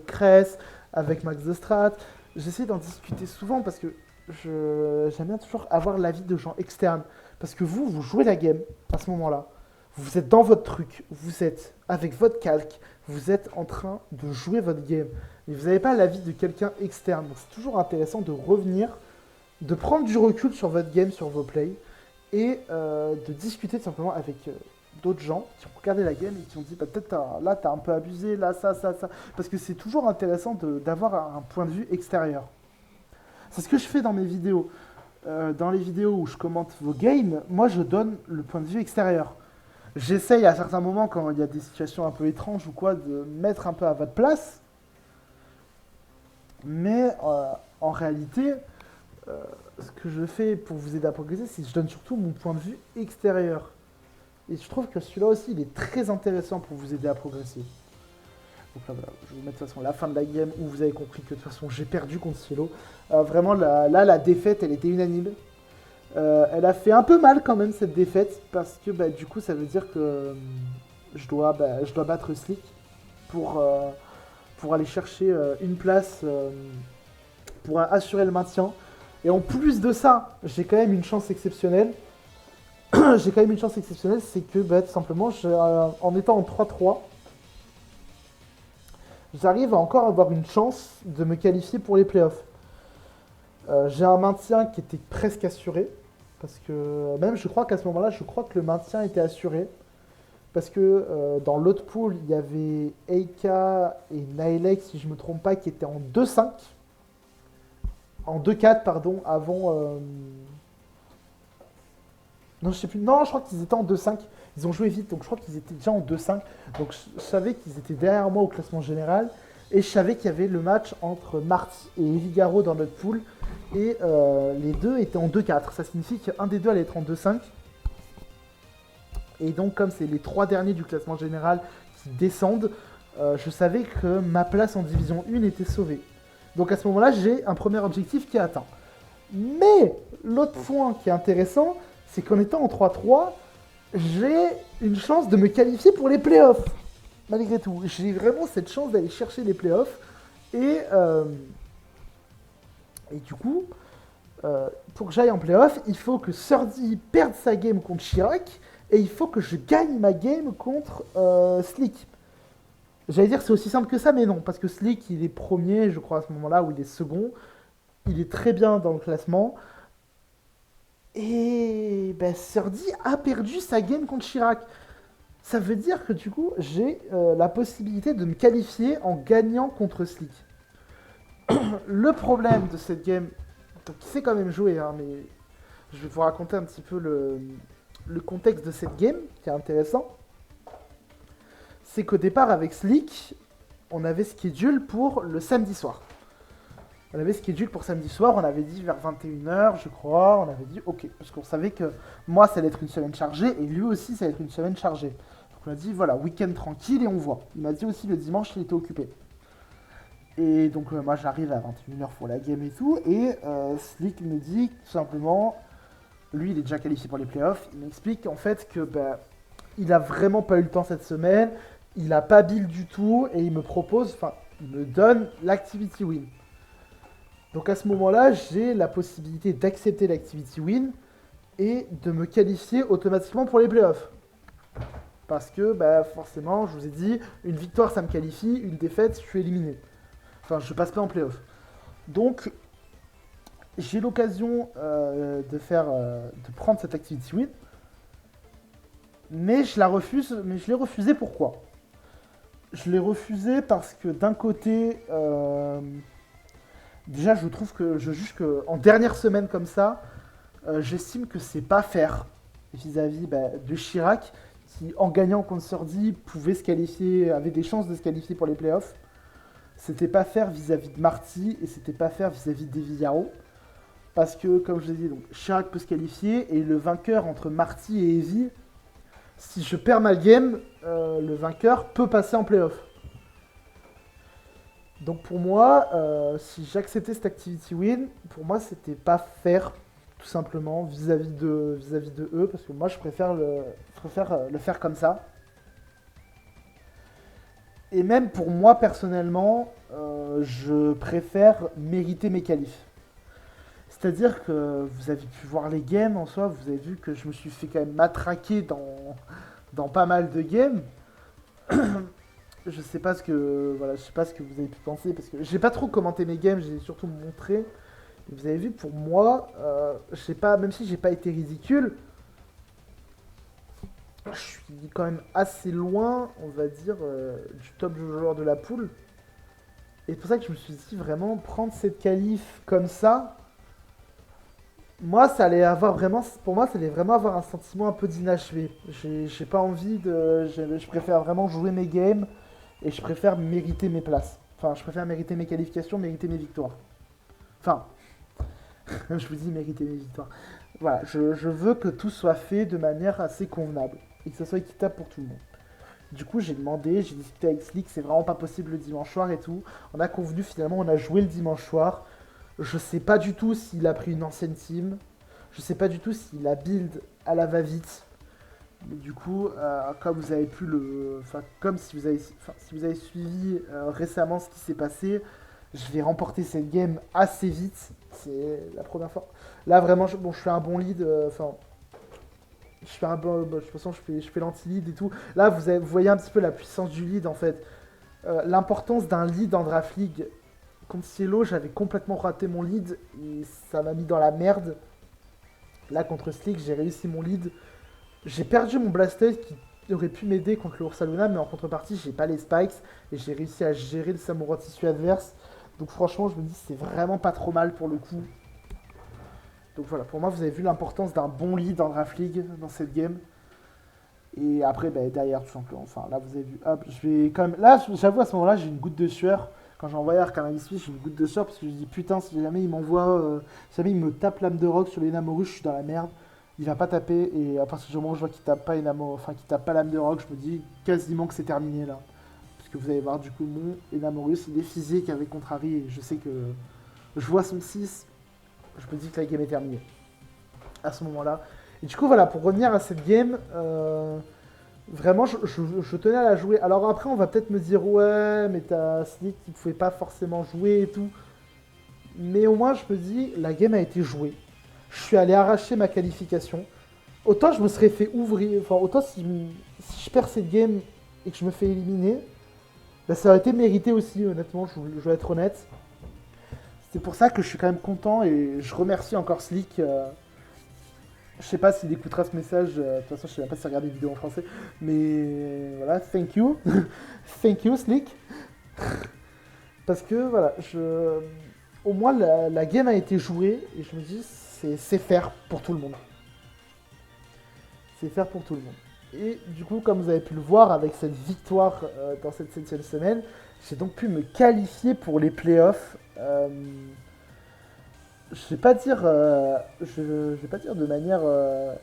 Cress, avec Max The Strat. J'essaie d'en discuter souvent parce que j'aime bien toujours avoir l'avis de gens externes. Parce que vous jouez la game à ce moment-là. Vous êtes dans votre truc, vous êtes avec votre calque, vous êtes en train de jouer votre game. Mais vous n'avez pas l'avis de quelqu'un externe. Donc c'est toujours intéressant de revenir, de prendre du recul sur votre game, sur vos plays, et de discuter tout simplement avec d'autres gens qui ont regardé la game et qui ont dit bah, peut-être là t'as un peu abusé, là ça. Parce que c'est toujours intéressant d'avoir un point de vue extérieur. C'est ce que je fais dans mes vidéos. Dans les vidéos où je commente vos games, moi je donne le point de vue extérieur. J'essaye à certains moments, quand il y a des situations un peu étranges ou quoi, de mettre un peu à votre place. Mais en réalité, ce que je fais pour vous aider à progresser, c'est que je donne surtout mon point de vue extérieur. Et je trouve que celui-là aussi, il est très intéressant pour vous aider à progresser. Donc là, voilà, je vais vous mettre de toute façon la fin de la game où vous avez compris que de toute façon j'ai perdu contre Cielo. Vraiment, là, la défaite, elle était unanime. Elle a fait un peu mal quand même cette défaite parce que bah, du coup ça veut dire que je dois battre Slick pour aller chercher une place pour assurer le maintien. Et en plus de ça, j'ai quand même une chance exceptionnelle. J'ai quand même une chance exceptionnelle, c'est que bah, tout simplement, en étant en 3-3, j'arrive à encore avoir une chance de me qualifier pour les playoffs. J'ai un maintien qui était presque assuré. Parce que même je crois qu'à ce moment-là, je crois que le maintien était assuré. Parce que dans l'autre pool, il y avait Eika et Naelek, si je ne me trompe pas, qui étaient en 2-5. En 2-4, pardon, avant... Non, je sais plus. Non, je crois qu'ils étaient en 2-5. Ils ont joué vite, donc je crois qu'ils étaient déjà en 2-5. Donc je savais qu'ils étaient derrière moi au classement général. Et je savais qu'il y avait le match entre Marty et Eligaro dans notre pool. Et les deux étaient en 2-4. Ça signifie qu'un des deux allait être en 2-5. Et donc, comme c'est les 3 derniers du classement général qui descendent, je savais que ma place en division 1 était sauvée. Donc à ce moment-là, j'ai un premier objectif qui est atteint. Mais l'autre point qui est intéressant, c'est qu'en étant en 3-3, j'ai une chance de me qualifier pour les playoffs. Malgré tout, j'ai vraiment cette chance d'aller chercher les playoffs. Et du coup, pour que j'aille en playoff, il faut que Surdy perde sa game contre Chirac et il faut que je gagne ma game contre Slick. J'allais dire c'est aussi simple que ça, mais non, parce que Slick il est premier, je crois à ce moment-là, ou il est second. Il est très bien dans le classement. Et ben, Surdy a perdu sa game contre Chirac. Ça veut dire que du coup, j'ai la possibilité de me qualifier en gagnant contre Slick. Le problème de cette game, donc il s'est quand même joué, hein, mais je vais vous raconter un petit peu le contexte de cette game, qui est intéressant. C'est qu'au départ, avec Slick, on avait schedule pour le samedi soir. On avait schedule pour samedi soir, on avait dit vers 21h, je crois, on avait dit ok, parce qu'on savait que moi, ça allait être une semaine chargée, et lui aussi, ça allait être une semaine chargée. Donc on a dit, voilà, week-end tranquille, et on voit. Il m'a dit aussi le dimanche, il était occupé. Et donc moi j'arrive à 21h pour la game et tout, et Slick me dit tout simplement, lui il est déjà qualifié pour les playoffs, il m'explique en fait que bah, il a vraiment pas eu le temps cette semaine, il a pas build du tout, et il me donne l'activity win. Donc à ce moment-là, j'ai la possibilité d'accepter l'activity win et de me qualifier automatiquement pour les playoffs. Parce que bah, forcément, je vous ai dit, une victoire ça me qualifie, une défaite je suis éliminé. Enfin, je passe pas en playoff. Donc, j'ai l'occasion de prendre cette activity win, mais je la refuse. Mais je l'ai refusée pourquoi? Je l'ai refusée parce que d'un côté, déjà je juge que en dernière semaine comme ça, j'estime que c'est pas fair vis-à-vis de Chirac, qui en gagnant contre Sordi pouvait se qualifier, avait des chances de se qualifier pour les playoffs. C'était pas fair vis-à-vis de Marty et c'était pas fair vis-à-vis d'Evillaro. Parce que, comme je l'ai dit, donc, Chirac peut se qualifier et le vainqueur entre Marty et Evie, si je perds ma game, le vainqueur peut passer en playoff. Donc pour moi, si j'acceptais cette activity win, pour moi c'était pas fair, tout simplement, vis-à-vis de eux, parce que moi je préfère le faire comme ça. Et même pour moi personnellement, je préfère mériter mes qualifs. C'est-à-dire que vous avez pu voir les games en soi, vous avez vu que je me suis fait quand même matraquer dans pas mal de games. Je sais pas ce que voilà, je sais pas ce que vous avez pu penser parce que j'ai pas trop commenté mes games, j'ai surtout montré. Et vous avez vu pour moi, je sais pas, même si j'ai pas été ridicule, je suis quand même assez loin, on va dire, du top joueur de la poule. Et c'est pour ça que je me suis dit vraiment prendre cette qualif comme ça. Moi, ça allait avoir vraiment, pour moi, ça allait vraiment avoir un sentiment un peu d'inachevé. J'ai pas envie de, je préfère vraiment jouer mes games et je préfère mériter mes places. Enfin, je préfère mériter mes qualifications, mériter mes victoires. Enfin, je vous dis mériter mes victoires. Voilà, je veux que tout soit fait de manière assez convenable et que ça soit équitable pour tout le monde. Du coup, j'ai demandé, j'ai discuté avec Slick, c'est vraiment pas possible le dimanche soir et tout. On a convenu finalement, on a joué le dimanche soir. Je sais pas du tout s'il a pris une ancienne team. Je sais pas du tout s'il a build à la va-vite. Mais du coup, comme vous avez pu le. Enfin, comme si vous avez suivi récemment ce qui s'est passé, je vais remporter cette game assez vite. C'est la première fois. Là, vraiment, je fais un bon lead. Enfin, je fais un bon. De toute façon, je fais l'anti-lead et tout. Là, vous voyez un petit peu la puissance du lead en fait. L'importance d'un lead en Draft League. Contre Cielo, j'avais complètement raté mon lead et ça m'a mis dans la merde. Là, contre Slick, j'ai réussi mon lead. J'ai perdu mon Blastoise qui aurait pu m'aider contre le Ursaluna, mais en contrepartie, j'ai pas les spikes et j'ai réussi à gérer le Samurai Tissu adverse. Donc, franchement, je me dis, c'est vraiment pas trop mal pour le coup. Donc, voilà, pour moi, vous avez vu l'importance d'un bon lead en Draft League dans cette game. Et après, bah, derrière, tout simplement. Enfin, là, vous avez vu. Hop, je vais quand même. Là, j'avoue, à ce moment-là, j'ai une goutte de sueur. Quand j'ai envoyé Arcana Switch, j'ai une goutte de sueur parce que je dis putain, si jamais il m'envoie. Si jamais il me tape l'âme de rock sur les Namoru, je suis dans la merde. Il va pas taper. Et à partir du moment où je vois qu'il tape pas enfin, qu'il tape pas l'âme de rock, je me dis quasiment que c'est terminé là. Parce que vous allez voir, du coup, mon Enamorus, il est physique avec Contrari. Et je sais que je vois son 6. Je me dis que la game est terminée. À ce moment-là. Et du coup, voilà, pour revenir à cette game. Vraiment, je tenais à la jouer. Alors après, on va peut-être me dire, ouais, mais t'as Slick qui pouvait pas forcément jouer et tout. Mais au moins, je me dis, la game a été jouée. Je suis allé arracher ma qualification. Autant je me serais fait ouvrir, enfin, autant si je perds cette game et que je me fais éliminer, bah, ça aurait été mérité aussi, honnêtement, je vais être honnête. C'est pour ça que je suis quand même content et je remercie encore Slick. Je sais pas s'il écoutera ce message, de toute façon je sais même pas s'il regarde des vidéos en français, mais voilà, thank you, thank you Slick, parce que voilà, au moins la game a été jouée et je me dis c'est faire pour tout le monde, c'est faire pour tout le monde. Et du coup, comme vous avez pu le voir avec cette victoire dans cette 7ème semaine, j'ai donc pu me qualifier pour les playoffs. Je vais pas dire, je vais pas dire de manière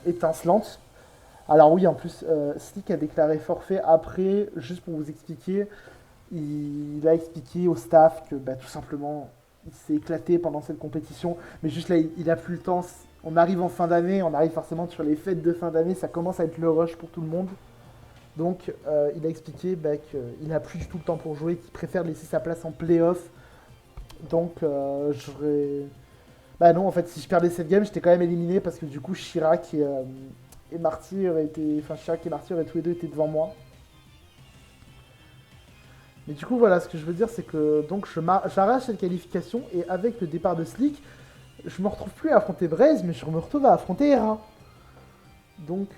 étincelante. Alors oui, en plus, Slick a déclaré forfait après, juste pour vous expliquer, il a expliqué au staff que bah, tout simplement, il s'est éclaté pendant cette compétition, mais juste là, il a plus le temps. On arrive en fin d'année, on arrive forcément sur les fêtes de fin d'année, ça commence à être le rush pour tout le monde. Donc, il a expliqué bah, qu'il n'a plus du tout le temps pour jouer, qu'il préfère laisser sa place en playoff. Donc, bah non, en fait, si je perdais cette game, j'étais quand même éliminé parce que du coup, Chirac et Marty auraient été. Enfin, Chirac et Marty auraient tous les deux été devant moi. Mais du coup, voilà, ce que je veux dire, c'est que donc j'arrache cette qualification et avec le départ de Slick, je me retrouve plus à affronter Braze, mais je me retrouve à affronter Hera. Donc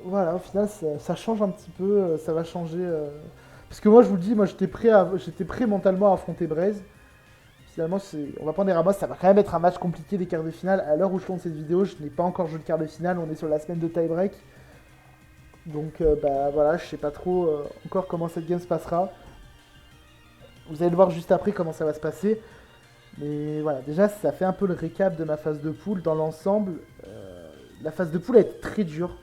voilà, au final ça change un petit peu, ça va changer. Parce que moi je vous le dis, moi j'étais prêt mentalement à affronter Braze. Finalement, on va prendre les Ramos, ça va quand même être un match compliqué des quarts de finale. À l'heure où je tourne cette vidéo, je n'ai pas encore joué le quart de finale, on est sur la semaine de tie-break. Donc bah voilà, je sais pas trop encore comment cette game se passera. Vous allez le voir juste après comment ça va se passer. Mais voilà, déjà ça fait un peu le récap de ma phase de poule dans l'ensemble. La phase de poule a été très dure.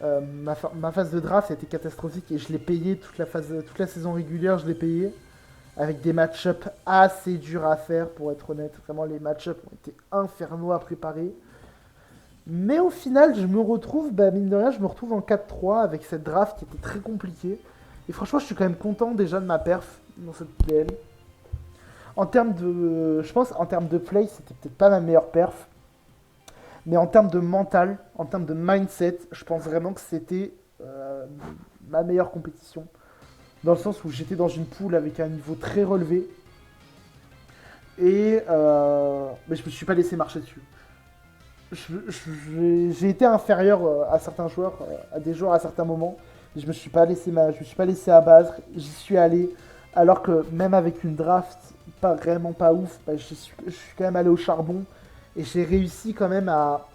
Ma phase de draft a été catastrophique et je l'ai payé toute la saison régulière, je l'ai payé avec des match-ups assez durs à faire pour être honnête. Vraiment les match-ups ont été infernaux à préparer. Mais au final, je me retrouve, bah, mine de rien, je me retrouve en 4-3 avec cette draft qui était très compliquée. Et franchement, je suis quand même content déjà de ma perf dans cette PL. En termes de. Je pense en termes de play, c'était peut-être pas ma meilleure perf. Mais en termes de mental, en termes de mindset, je pense vraiment que c'était ma meilleure compétition. Dans le sens où j'étais dans une poule avec un niveau très relevé. Et mais je me suis pas laissé marcher dessus. J'ai été inférieur à certains joueurs, à des joueurs à certains moments. Et je me suis pas laissé abattre. J'y suis allé. Alors que même avec une draft pas ouf, bah, je suis quand même allé au charbon. Et j'ai réussi quand même à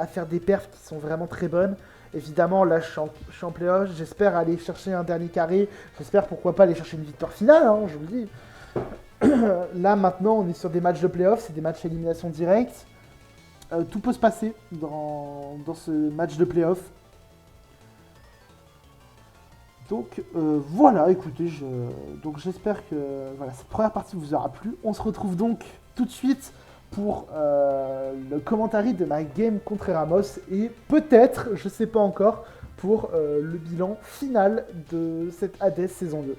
faire des perfs qui sont vraiment très bonnes. Évidemment, là, je suis en playoff. J'espère aller chercher un dernier carré. J'espère pourquoi pas aller chercher une victoire finale, hein, je vous le dis. Là, maintenant, on est sur des matchs de playoff. C'est des matchs à élimination directe. Tout peut se passer dans ce match de playoff. Donc voilà, écoutez, donc j'espère que voilà, cette première partie vous aura plu. On se retrouve donc tout de suite pour le commentary de ma game contre Ramos et peut-être, je sais pas encore, pour le bilan final de cette Hades saison 2.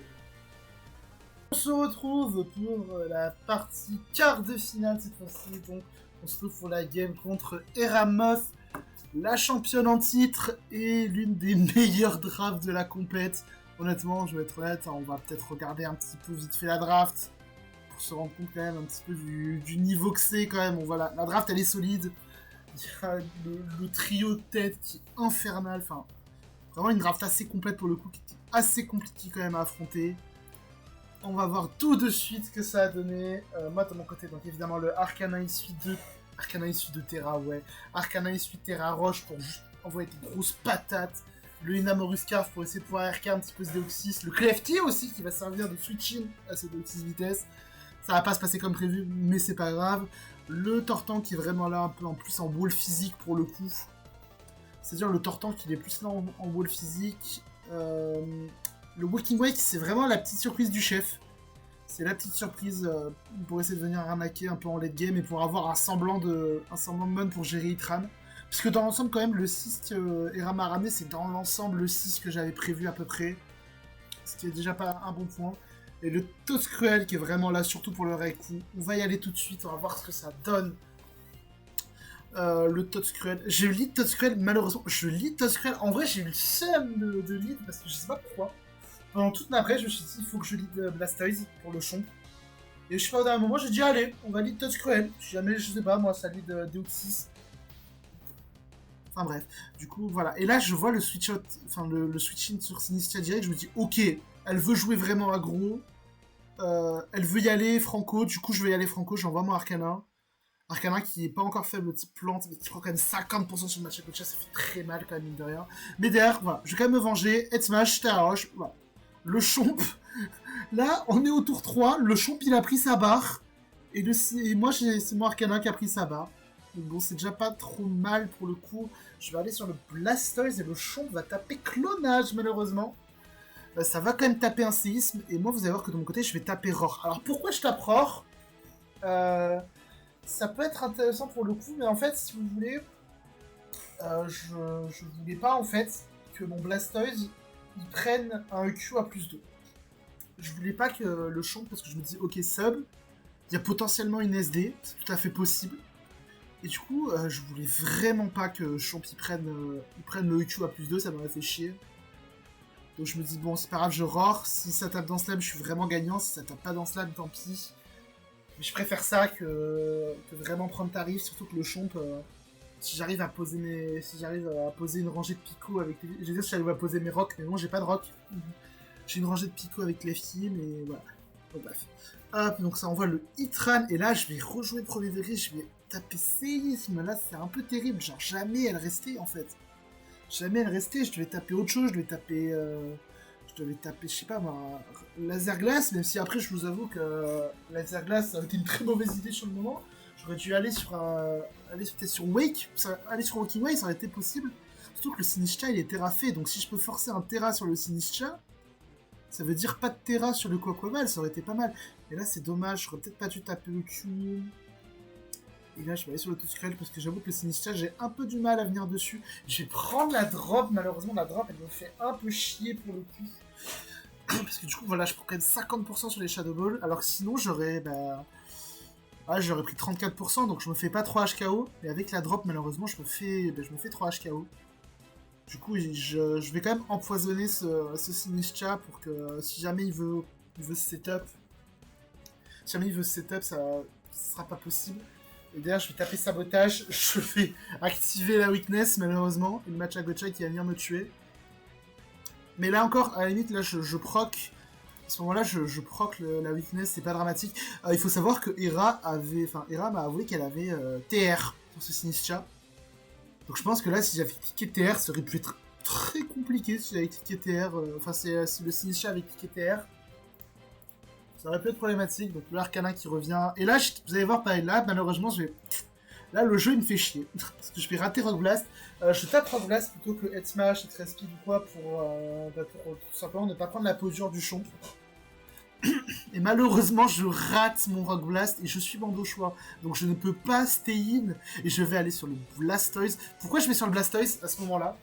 On se retrouve pour la partie quart de finale cette fois-ci. Donc on se retrouve pour la game contre Eramoth, la championne en titre et l'une des meilleures drafts de la compète. Honnêtement, je vais être honnête, on va peut-être regarder un petit peu vite fait la draft pour se rendre compte quand même un petit peu du niveau que c'est quand même. Bon, voilà, la draft elle est solide. Il y a le trio de tête qui est infernal. Enfin, vraiment une draft assez complète pour le coup, qui était assez compliqué quand même à affronter. On va voir tout de suite ce que ça a donné. Moi de mon côté, donc évidemment le Arcana Suite 2. Arcana Suite de Terra, ouais. Arcana Suite Terra Roche pour juste envoyer des grosses patates. Le Inamorus Scarf pour essayer de pouvoir RK un petit peu ce Deoxys. Le Clefty aussi qui va servir de switching à ce Deoxys vitesse. Ça va pas se passer comme prévu, mais c'est pas grave. Le Tortank qui est vraiment là un peu en plus en wall physique pour le coup. C'est-à-dire le Tortank qui est plus là en wall physique. Le Walking Wake, c'est vraiment la petite surprise du chef. C'est la petite surprise pour essayer de venir arnaquer un peu en late game et pour avoir un semblant de mon pour gérer Itran. Puisque dans l'ensemble, quand même, le 6 Erama a ramené, c'est dans l'ensemble le 6 que j'avais prévu à peu près. Ce qui est déjà pas un bon point. Et le Tots Cruel qui est vraiment là, surtout pour le Raikou. On va y aller tout de suite, on va voir ce que ça donne. Le Tots Cruel. Je lead Tots Cruel, malheureusement. Je lead Tots Cruel. En vrai, j'ai eu le seum de lead parce que je sais pas pourquoi. Pendant toute ma presse, je me suis dit, il faut que je lead Blastoise pour le chon. Et je sais pas, au dernier moment, j'ai dit, allez, on va lead Tots Cruel. Si jamais, je sais pas, moi, ça lead Deoxys. Enfin bref, du coup, voilà. Et là, je vois le switch out, enfin, le switch-in sur Sinistia direct, je me dis, ok, elle veut jouer vraiment aggro. Elle veut y aller Franco, du coup, je vais y aller Franco, j'envoie mon Arcana. Arcana qui est pas encore faible type plante, mais qui prend quand même 50% sur le match avec le chat, ça fait très mal quand même, mine de rien. Mais derrière, voilà, je vais quand même me venger, Head Smash, Terra Roche, voilà. Le Chomp, là, on est au tour 3, le Chomp, il a pris sa barre, et moi, c'est mon Arcana qui a pris sa barre. Donc bon, c'est déjà pas trop mal pour le coup. Je vais aller sur le Blastoise, et le Chomp va taper Clonage, malheureusement. Ça va quand même taper un séisme, et moi, vous allez voir que de mon côté, je vais taper Roar. Alors, pourquoi je tape Roar ça peut être intéressant pour le coup, mais en fait, si vous voulez, je voulais pas en fait que mon Blastoise il prenne un EQ à plus 2. Je voulais pas que le champ, parce que je me dis, ok, sub, il y a potentiellement une SD, c'est tout à fait possible. Et du coup, je voulais vraiment pas que Champ il prenne le EQ à plus 2, ça m'aurait fait chier. Donc je me dis, bon, c'est pas grave, je roar. Si ça tape dans Slam, je suis vraiment gagnant. Si ça tape pas dans Slam, tant pis. Mais je préfère ça que vraiment prendre tarif, surtout que le Chomp, si j'arrive à poser une rangée de picots avec les... Je veux dire, si j'arrive à poser mes rocks, mais non, j'ai pas de rock. J'ai une rangée de picots avec lefty, mais voilà. Bon, bref. Hop, donc ça envoie le Hitran, et là, je vais rejouer premier degré, je vais taper séisme. Là, c'est un peu terrible, genre jamais elle restait, en fait. Jamais elle restait, je devais taper autre chose, je devais taper, je sais pas moi, laser glace, même si après je vous avoue que laser glace ça a été une très mauvaise idée sur le moment. J'aurais dû aller peut-être sur Wake, aller sur Walking Way, ça aurait été possible. Surtout que le Sinistcha il est terrafé, donc si je peux forcer un Terra sur le Sinistcha, ça veut dire pas de Terra sur le Quaquaval, ça aurait été pas mal. Et là c'est dommage, j'aurais peut-être pas dû taper le Q. Et là, je vais aller sur le Tuskrel parce que j'avoue que le Sinistcha, j'ai un peu du mal à venir dessus. Je vais prendre la drop, malheureusement, la drop, elle me fait un peu chier pour le coup. Parce que du coup, voilà, je prends quand même 50% sur les Shadow Ball, alors que sinon, j'aurais pris 34%, donc je me fais pas 3 HKO. Mais avec la drop, malheureusement, je me fais 3 HKO. Du coup, je vais quand même empoisonner ce Sinistcha pour que si jamais il veut se setup, ça sera pas possible. Et derrière, je vais taper sabotage, je vais activer la weakness, malheureusement, et le match à Gotcha qui va venir me tuer. Mais là encore, à la limite, là, je proc. À ce moment-là, je proc la weakness, c'est pas dramatique. Il faut savoir que Hera m'a avoué qu'elle avait TR sur ce Sinistcha. Donc je pense que là, si j'avais cliqué TR, ça aurait pu être très compliqué si j'avais cliqué TR. Si le Sinistcha avait cliqué TR. Ça aurait pu être problématique, donc l'Arcana qui revient. Et là, vous allez voir, pareil, là, malheureusement, là, le jeu, il me fait chier. Parce que je vais rater Rock Blast. Je tape Rock Blast plutôt que Head Smash, Extra Speed ou quoi, pour tout simplement ne pas prendre la posture du champ. Et malheureusement, je rate mon Rock Blast et je suis bandeau-choix. Donc je ne peux pas stay in et je vais aller sur le Blastoise. Pourquoi je vais sur le Blastoise à ce moment-là?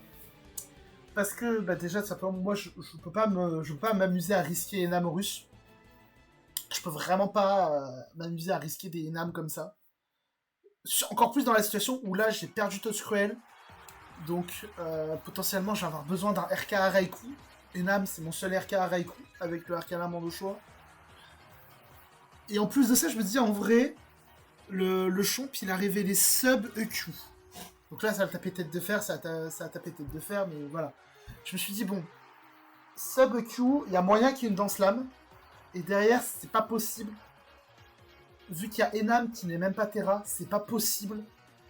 Parce que, déjà, tout simplement, moi, je peux pas m'amuser à risquer Enamorus. Je peux vraiment pas m'amuser à risquer des Enam comme ça. Encore plus dans la situation où là j'ai perdu Toadcruel. Donc potentiellement je vais avoir besoin d'un RK à Raikou. Enam c'est mon seul RK à Raikou avec le Arcana Mando choix. Et en plus de ça je me dis en vrai, le Chomp il a révélé sub EQ. Donc là ça va taper tête de fer, ça va taper tête de fer, mais voilà. Je me suis dit bon, sub EQ, il y a moyen qu'il y ait une danse lame. Et derrière c'est pas possible. Vu qu'il y a Enam qui n'est même pas Terra, c'est pas possible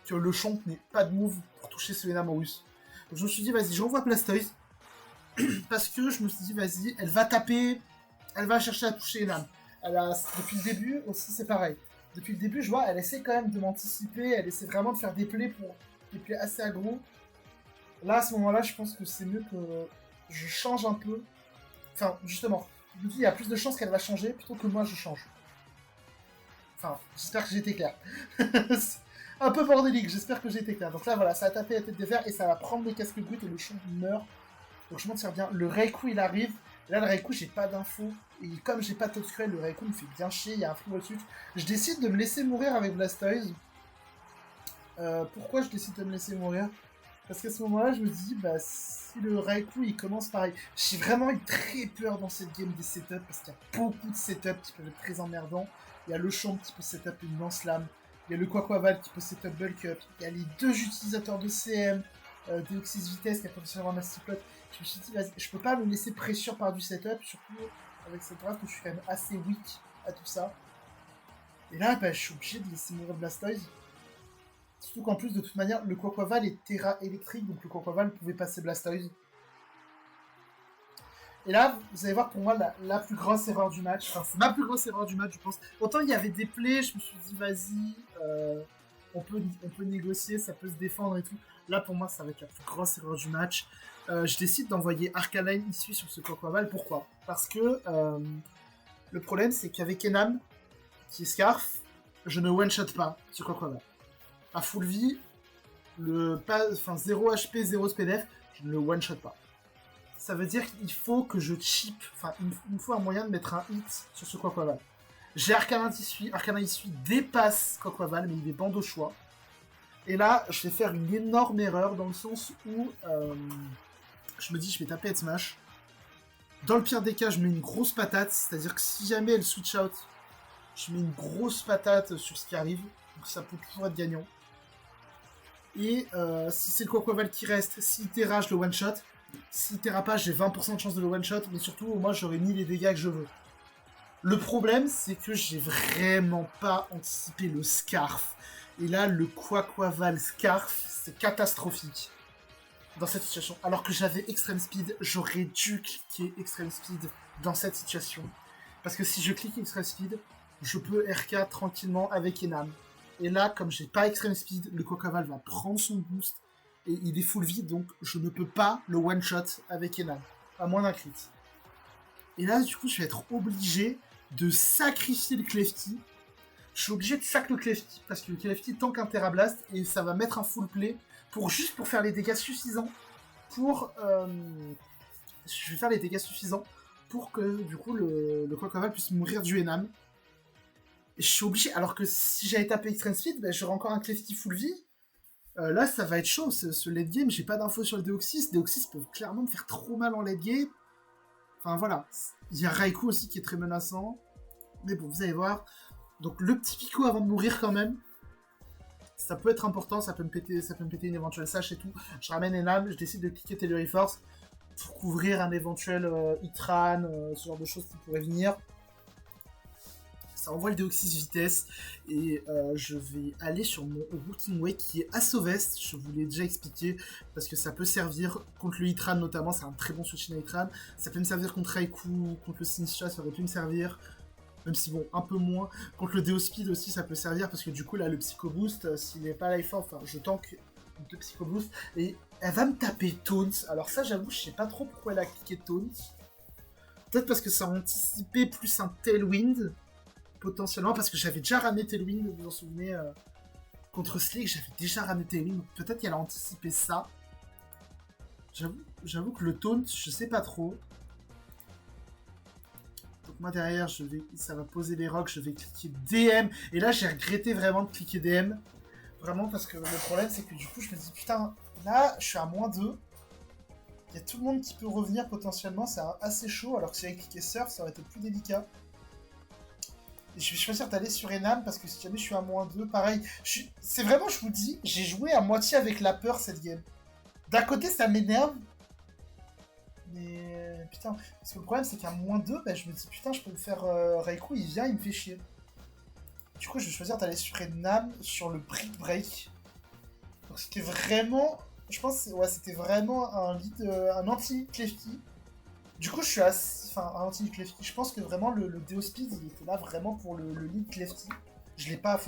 que le Chomp n'ait pas de move pour toucher ce Enamorus. Donc je me suis dit, vas-y, j'envoie Blastoise. Parce que je me suis dit, vas-y, elle va taper, elle va chercher à toucher Enam. Depuis le début aussi, c'est pareil. Depuis le début, je vois, elle essaie quand même de m'anticiper, elle essaie vraiment de faire des plays assez aggro. Là, à ce moment-là, je pense que c'est mieux que je change un peu. Enfin, justement, je me dis, il y a plus de chances qu'elle va changer plutôt que moi je change. Enfin, j'espère que j'ai été clair. Un peu bordélique, j'espère que j'ai été clair. Donc là, voilà, ça a tapé la tête de fer et ça va prendre des casques brutes et le champ meurt. Donc je m'en tire bien. Le Raikou, il arrive. Là, le Raikou, j'ai pas d'infos. Et comme j'ai pas Toadcruel, le Raikou me fait bien chier. Il y a un free wall switch. Je décide de me laisser mourir avec Blastoise. Pourquoi je décide de me laisser mourir? Parce qu'à ce moment-là, je me dis, si le Raikou, il commence pareil. J'ai vraiment eu très peur dans cette game des setups, parce qu'il y a beaucoup de setups qui peuvent être très emmerdants. Il y a le Champ qui peut setup une lance-lame. Il y a le Quaquaval qui peut setup Bulk Up. Il y a les deux utilisateurs de CM, Deoxys Vitesse qui a potentiellement un Mastiplot. Je me suis dit, vas-y, je peux pas me laisser pressure par du setup, surtout avec cette draft où je suis quand même assez weak à tout ça. Et là, je suis obligé de laisser mourir Blastoise. Surtout qu'en plus, de toute manière, le Quaquaval est Terra électrique, donc le Quaquaval pouvait passer Blastoise. Et là, vous allez voir pour moi la plus grosse erreur du match. Enfin, c'est ma plus grosse erreur du match, je pense. Autant il y avait des plays, je me suis dit, vas-y, on peut négocier, ça peut se défendre et tout. Là, pour moi, ça va être la plus grosse erreur du match. Je décide d'envoyer Arcanine Issue sur ce Quaquaval. Pourquoi? Parce que le problème, c'est qu'avec Enam, qui est Scarf, je ne one-shot pas ce Quaquaval. À full vie, 0 HP, 0 SPDF, je ne le one-shot pas. Ça veut dire qu'il faut que je chip, il me faut un moyen de mettre un hit sur ce Quaquaval. J'ai Arcana Issue dépasse Quaquaval, mais il est bandeau choix. Et là, je vais faire une énorme erreur dans le sens où je me dis je vais taper Head Smash. Dans le pire des cas, je mets une grosse patate, c'est-à-dire que si jamais elle switch out, je mets une grosse patate sur ce qui arrive, donc ça peut toujours être gagnant. Et si c'est le Quaquaval qui reste, s'il terra, je le one-shot. S'il terra pas, j'ai 20% de chance de le one-shot, mais surtout, moi, j'aurais mis les dégâts que je veux. Le problème, c'est que j'ai vraiment pas anticipé le Scarf. Et là, le Quaquaval Scarf, c'est catastrophique dans cette situation. Alors que j'avais Extreme Speed, j'aurais dû cliquer Extreme Speed dans cette situation. Parce que si je clique Extreme Speed, je peux RK tranquillement avec Enam. Et là, comme j'ai pas Extreme Speed, le Quaquaval va prendre son boost et il est full vie, donc je ne peux pas le one-shot avec Enam, à moins d'un crit. Et là, du coup, je vais être obligé de sacrifier le Clefty. Je suis obligé de sac le Clefty, parce que le Clefty tank un Terra Blast, et ça va mettre un full play, juste pour faire les dégâts suffisants, pour... je vais faire les dégâts suffisants, pour que, du coup, le Quaquaval puisse mourir du Enam. Et je suis obligé, alors que si j'avais tapé Extreme Speed, ben, j'aurais encore un Clefty full vie. Là, ça va être chaud, ce late game, j'ai pas d'infos sur le Deoxys. Deoxys peuvent clairement me faire trop mal en late game. Enfin, voilà. Il y a Raikou aussi qui est très menaçant. Mais bon, vous allez voir. Donc, le petit Pico avant de mourir, quand même. Ça peut être important, ça peut me péter une éventuelle sache et tout. Je ramène Enam, je décide de cliquer Telluri Force pour couvrir un éventuel Itran, ce genre de choses qui pourraient venir. Ça envoie le Deoxys vitesse et je vais aller sur mon Walking Way qui est à Sauvest, je vous l'ai déjà expliqué parce que ça peut servir contre le Itran notamment, c'est un très bon switch à Itran, ça peut me servir contre Raikou, contre le Sinistcha ça aurait pu me servir, même si bon, un peu moins, contre le Deospeed aussi ça peut servir parce que du coup là le Psycho Boost, s'il n'est pas life off, enfin je tank de Psycho Boost et elle va me taper Taunt, alors ça j'avoue je sais pas trop pourquoi elle a cliqué Taunt, peut-être parce que ça a anticipé plus un Tailwind, potentiellement, parce que j'avais déjà ramené Tailwind, vous vous en souvenez, contre Slick, j'avais déjà ramené Tailwind, peut-être qu'elle a anticipé ça. J'avoue que le taunt, je sais pas trop. Donc moi derrière, ça va poser les rocks, je vais cliquer DM, et là j'ai regretté vraiment de cliquer DM, vraiment parce que le problème c'est que du coup je me dis putain, là je suis à -2, il y a tout le monde qui peut revenir potentiellement, c'est assez chaud, alors que si j'avais cliqué Surf, ça aurait été plus délicat. Et je vais choisir d'aller sur Enam parce que si jamais je suis à -2, pareil. C'est vraiment, je vous dis, j'ai joué à moitié avec la peur cette game. D'un côté, ça m'énerve. Mais putain, parce que le problème c'est qu'à -2, bah, je me dis putain, je peux me faire Raikou, il vient, il me fait chier. Du coup, je vais choisir d'aller sur Enam sur le Brick Break. Donc c'était vraiment, je pense, ouais, c'était vraiment un lead, un anti-Clefty. Du coup, je suis assez... Enfin, un anti-Clefty. Je pense que vraiment, le Deospeed, il était là vraiment pour le lead Clefty. Je l'ai pas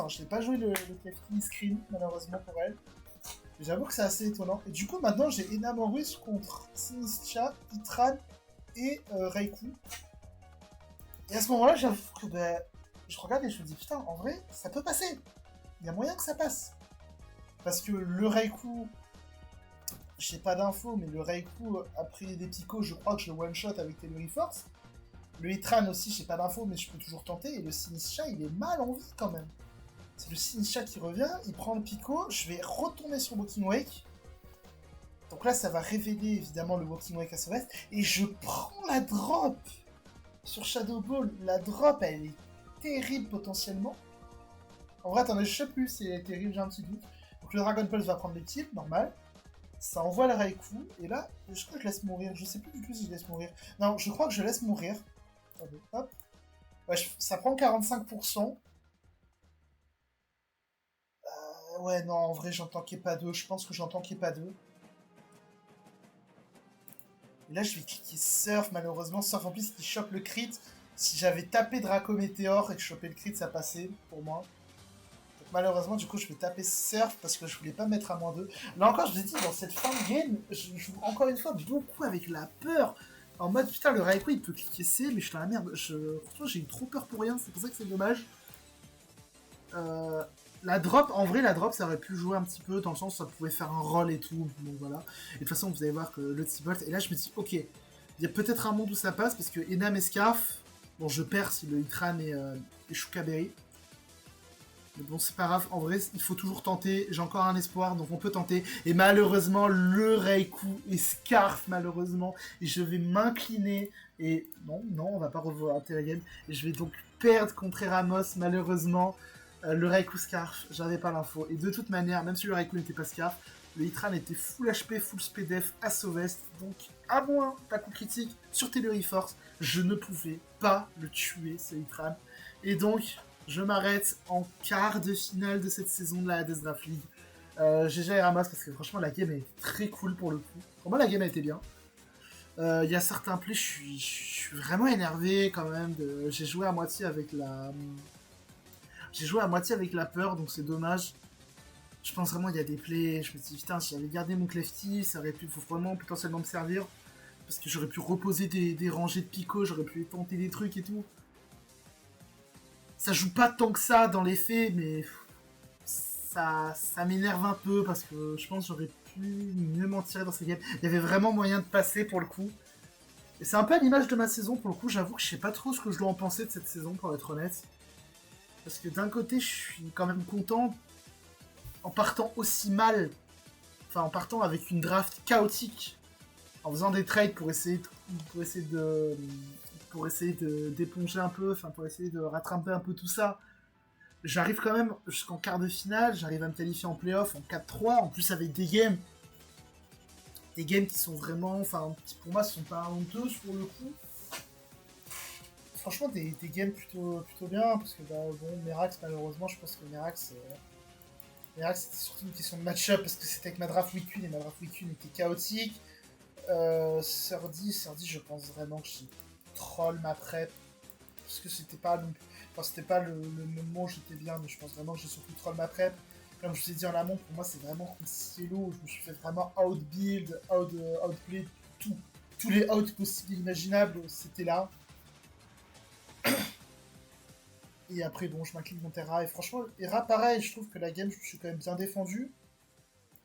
joué le Clefty Scream, malheureusement pour elle. J'avoue que c'est assez étonnant. Et du coup, maintenant, j'ai Enam en russe contre Sinistcha, Itran et Raikou. Et à ce moment-là, j'avoue que je regarde et je me dis, putain, en vrai, ça peut passer. Il y a moyen que ça passe. Parce que le Raikou... J'ai pas d'infos, mais le Raikou, après des Pico, je crois que je le one-shot avec Telluri Force. Le Itran aussi, j'ai pas d'infos, mais je peux toujours tenter. Et le Sinistcha, il est mal en vie quand même. C'est le Sinistcha qui revient, il prend le Pico, je vais retourner sur Walking Wake. Donc là, ça va révéler évidemment le Walking Wake à Sauvest. Et je prends la drop sur Shadow Ball. La drop, elle est terrible potentiellement. En vrai, attendez, je sais plus si elle est terrible, j'ai un petit doute. Donc le Dragon Pulse va prendre les types, normal. Ça envoie le Raikou, et là, je crois que je laisse mourir. Je sais plus du tout si je laisse mourir. Non, je crois que je laisse mourir. Attendez, hop. Ouais, ça prend 45%. Ouais, non, en vrai, j'en tankais pas deux. Je pense que j'en tankais pas deux. Et là, je vais cliquer Surf, malheureusement. Surf, en plus, qui chope le crit. Si j'avais tapé Draco Météor et que je chopais le crit, ça passait, pour moi. Malheureusement, du coup, je vais taper Surf parce que je voulais pas me mettre à -2. Là encore, je vous ai dit, dans cette fin de game, je joue encore une fois beaucoup avec la peur. En mode, putain, le Raikou, il peut cliquer C, mais je suis dans la merde. Franchement, j'ai eu trop peur pour rien, c'est pour ça que c'est dommage. La drop, en vrai, la drop, ça aurait pu jouer un petit peu, dans le sens où ça pouvait faire un roll et tout. Donc voilà. Et de toute façon, vous allez voir que le T-Bolt, et là, je me dis, ok, il y a peut-être un monde où ça passe, parce que Enam et Scarf, bon, je perds si le Itran et Shukaberry. Mais bon, c'est pas grave, en vrai, il faut toujours tenter. J'ai encore un espoir, donc on peut tenter. Et malheureusement, le Reiku est Scarf, malheureusement. Et je vais m'incliner. Et non, non, on va pas revoir la game. Et je vais donc perdre contre Ramos, malheureusement. Le Reiku Scarf, j'avais pas l'info. Et de toute manière, même si le Reiku n'était pas Scarf, le Hitran était full HP, full SPDF à Sauvest. Donc, à moins d'un coup critique sur Force, je ne pouvais pas le tuer, ce Hitran. Et donc, je m'arrête en quart de finale de cette saison de la Hades Draft League. GG et Ramos parce que franchement la game est très cool pour le coup. Pour moi la game a été bien. Il y a certains plays, je suis vraiment énervé quand même. J'ai joué à moitié avec la... J'ai joué à moitié avec la peur, donc c'est dommage. Je pense vraiment il y a des plays, je me dis putain si j'avais gardé mon Clefty, ça aurait pu vraiment potentiellement me servir. Parce que j'aurais pu reposer des rangées de picots, j'aurais pu tenter des trucs et tout. Ça joue pas tant que ça dans les faits, mais ça m'énerve un peu parce que je pense que j'aurais pu mieux m'en tirer dans ces games. Il y avait vraiment moyen de passer pour le coup. Et c'est un peu à l'image de ma saison pour le coup, j'avoue que je sais pas trop ce que je dois en penser de cette saison pour être honnête. Parce que d'un côté je suis quand même content en partant aussi mal, enfin en partant avec une draft chaotique, en faisant des trades pour essayer d'éponger un peu, enfin pour essayer de rattraper un peu tout ça. J'arrive quand même jusqu'en quart de finale, j'arrive à me qualifier en playoff en 4-3, en plus avec des games qui sont vraiment, enfin qui pour moi sont pas honteuses pour le coup. Franchement des games plutôt bien, parce que bah, bon, Merax malheureusement je pense que Merax c'était surtout une question de match-up, parce que c'était avec ma draft week 1 et ma draft week 1 était chaotique. Surdy, je pense vraiment que j'ai troll ma prep, parce que c'était pas le moment où j'étais bien, mais je pense vraiment que j'ai surtout troll ma prep. Comme je vous ai dit en amont, pour moi c'est vraiment contre Cielo où je me suis fait vraiment outbuild, outplay, tous les outs possibles et imaginables, c'était là. Et après bon, je m'incline mon Terra, et franchement, Hera pareil, je trouve que la game, je me suis quand même bien défendu.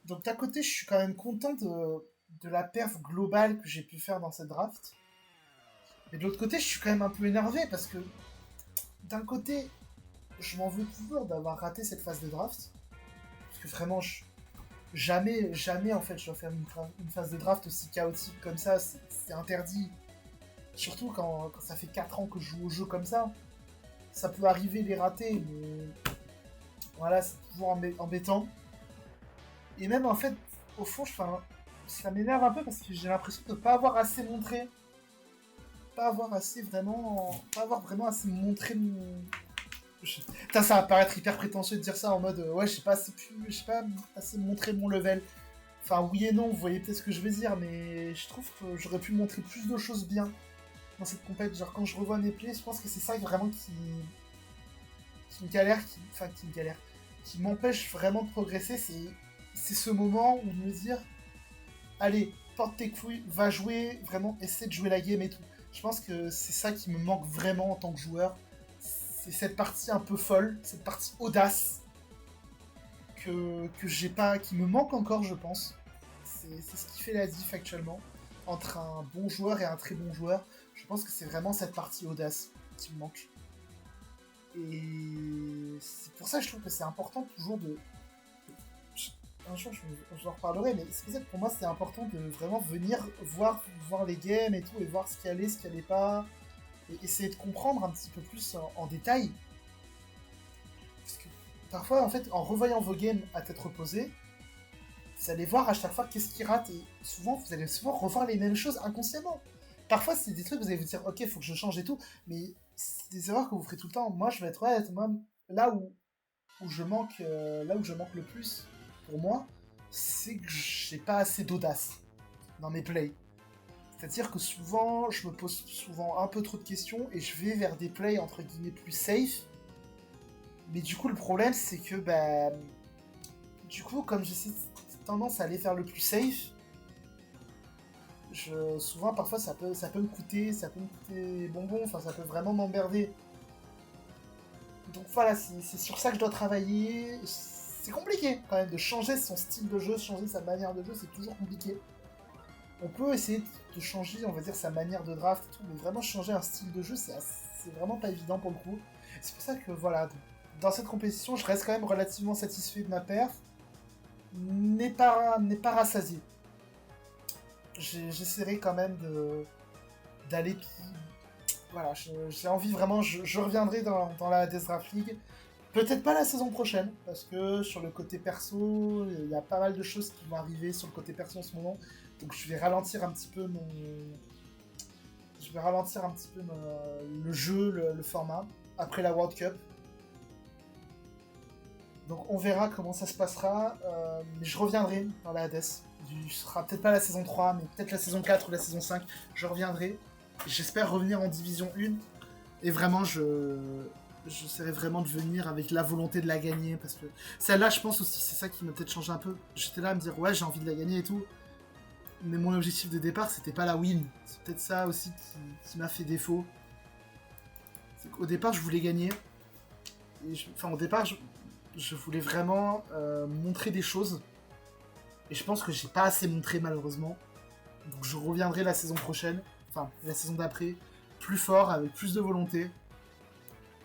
Donc d'un côté, je suis quand même content de la perf globale que j'ai pu faire dans cette draft. Mais de l'autre côté, je suis quand même un peu énervé parce que d'un côté, je m'en veux toujours d'avoir raté cette phase de draft. Parce que vraiment, jamais en fait je dois faire une phase de draft aussi chaotique comme ça, c'est interdit. Surtout quand ça fait 4 ans que je joue au jeu comme ça. Ça peut arriver les rater, mais voilà, c'est toujours embêtant. Et même en fait, au fond, ça m'énerve un peu parce que j'ai l'impression de ne pas avoir assez montré. Pas avoir vraiment assez montré mon... Putain, ça va paraître hyper prétentieux de dire ça en mode ouais, j'ai pas assez montré mon level. Enfin, oui et non, vous voyez peut-être ce que je veux dire, mais je trouve que j'aurais pu montrer plus de choses bien dans cette compète. Genre, quand je revois mes plays, je pense que c'est ça vraiment qui m'empêche vraiment de progresser. C'est ce moment où me dire, allez, porte tes couilles, va jouer, vraiment, essaie de jouer la game et tout. Je pense que c'est ça qui me manque vraiment en tant que joueur. C'est cette partie un peu folle, cette partie audace que j'ai pas, qui me manque encore, je pense. C'est ce qui fait la diff actuellement entre un bon joueur et un très bon joueur. Je pense que c'est vraiment cette partie audace qui me manque. Et c'est pour ça que je trouve que c'est important toujours de... Un jour, je en reparlerai, mais c'est pour ça que pour moi, c'est important de vraiment venir voir les games et tout, et voir ce qui allait, ce qui allait pas, et essayer de comprendre un petit peu plus en détail. Parce que parfois, en fait, en revoyant vos games à tête reposée, vous allez voir à chaque fois qu'est-ce qui rate, et souvent, vous allez souvent revoir les mêmes choses inconsciemment. Parfois, c'est des trucs, vous allez vous dire, ok, faut que je change et tout, mais c'est des erreurs que vous ferez tout le temps. Moi, je vais être honnête, moi, là où je manque le plus, pour moi, c'est que j'ai pas assez d'audace dans mes plays. C'est-à-dire que souvent, je me pose souvent un peu trop de questions et je vais vers des plays entre guillemets plus safe. Mais du coup, le problème, c'est que, bah, du coup, comme j'ai cette tendance à aller vers le plus safe, souvent, parfois, ça peut me coûter bonbon, enfin, ça peut vraiment m'emmerder. Donc voilà, c'est sur ça que je dois travailler. C'est compliqué quand même de changer son style de jeu, changer sa manière de jeu, c'est toujours compliqué. On peut essayer de changer, on va dire, sa manière de draft et tout, mais vraiment changer un style de jeu, c'est vraiment pas évident pour le coup. C'est pour ça que voilà, dans cette compétition, je reste quand même relativement satisfait de ma perf, n'est pas rassasié. J'essaierai quand même d'aller tout... Voilà, j'ai envie vraiment, je reviendrai dans la Death Draft League. Peut-être pas la saison prochaine, parce que sur le côté perso, il y a pas mal de choses qui vont arriver sur le côté perso en ce moment. Donc je vais ralentir un petit peu le jeu, le format, après la World Cup. Donc on verra comment ça se passera, mais je reviendrai dans la Hades. Ce sera peut-être pas la saison 3, mais peut-être la saison 4 ou la saison 5, je reviendrai. J'espère revenir en Division 1, et vraiment j'essaierai vraiment de venir avec la volonté de la gagner, parce que celle-là, je pense aussi, c'est ça qui m'a peut-être changé un peu. J'étais là à me dire, ouais, j'ai envie de la gagner et tout, mais mon objectif de départ, c'était pas la win. C'est peut-être ça aussi qui m'a fait défaut. C'est qu'au départ, je voulais gagner, et au départ, je voulais vraiment montrer des choses, et je pense que j'ai pas assez montré, malheureusement. Donc je reviendrai la saison prochaine, enfin, la saison d'après, plus fort, avec plus de volonté.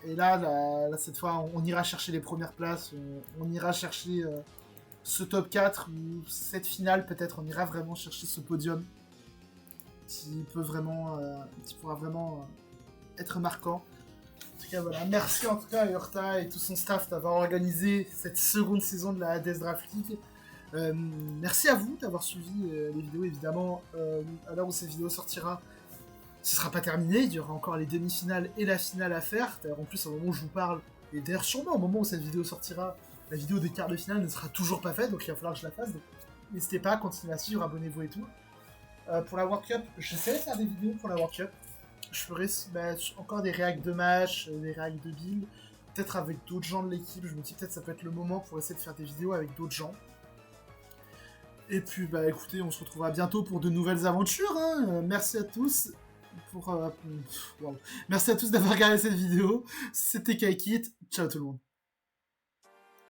Et là, cette fois, on ira chercher les premières places, on ira chercher ce top 4, ou cette finale peut-être, on ira vraiment chercher ce podium qui pourra vraiment être marquant. En tout cas, voilà, merci en tout cas à Urta et tout son staff d'avoir organisé cette seconde saison de la Hades Draft League. Merci à vous d'avoir suivi les vidéos, évidemment. À l'heure où cette vidéo sortira, ce sera pas terminé, il y aura encore les demi-finales et la finale à faire. D'ailleurs, en plus, au moment où je vous parle, et d'ailleurs sûrement au moment où cette vidéo sortira, la vidéo des quarts de finale ne sera toujours pas faite, donc il va falloir que je la fasse. Donc n'hésitez pas à continuer à suivre, abonnez-vous et tout. Pour la World Cup, j'essaie de faire des vidéos pour la World Cup. Je ferai encore des réacts de match, des réacts de build, peut-être avec d'autres gens de l'équipe. Je me dis peut-être ça peut être le moment pour essayer de faire des vidéos avec d'autres gens. Et puis bah écoutez, on se retrouvera bientôt pour de nouvelles aventures. Hein. Merci à tous. Merci à tous d'avoir regardé cette vidéo. C'était Kaikit. Ciao tout le monde.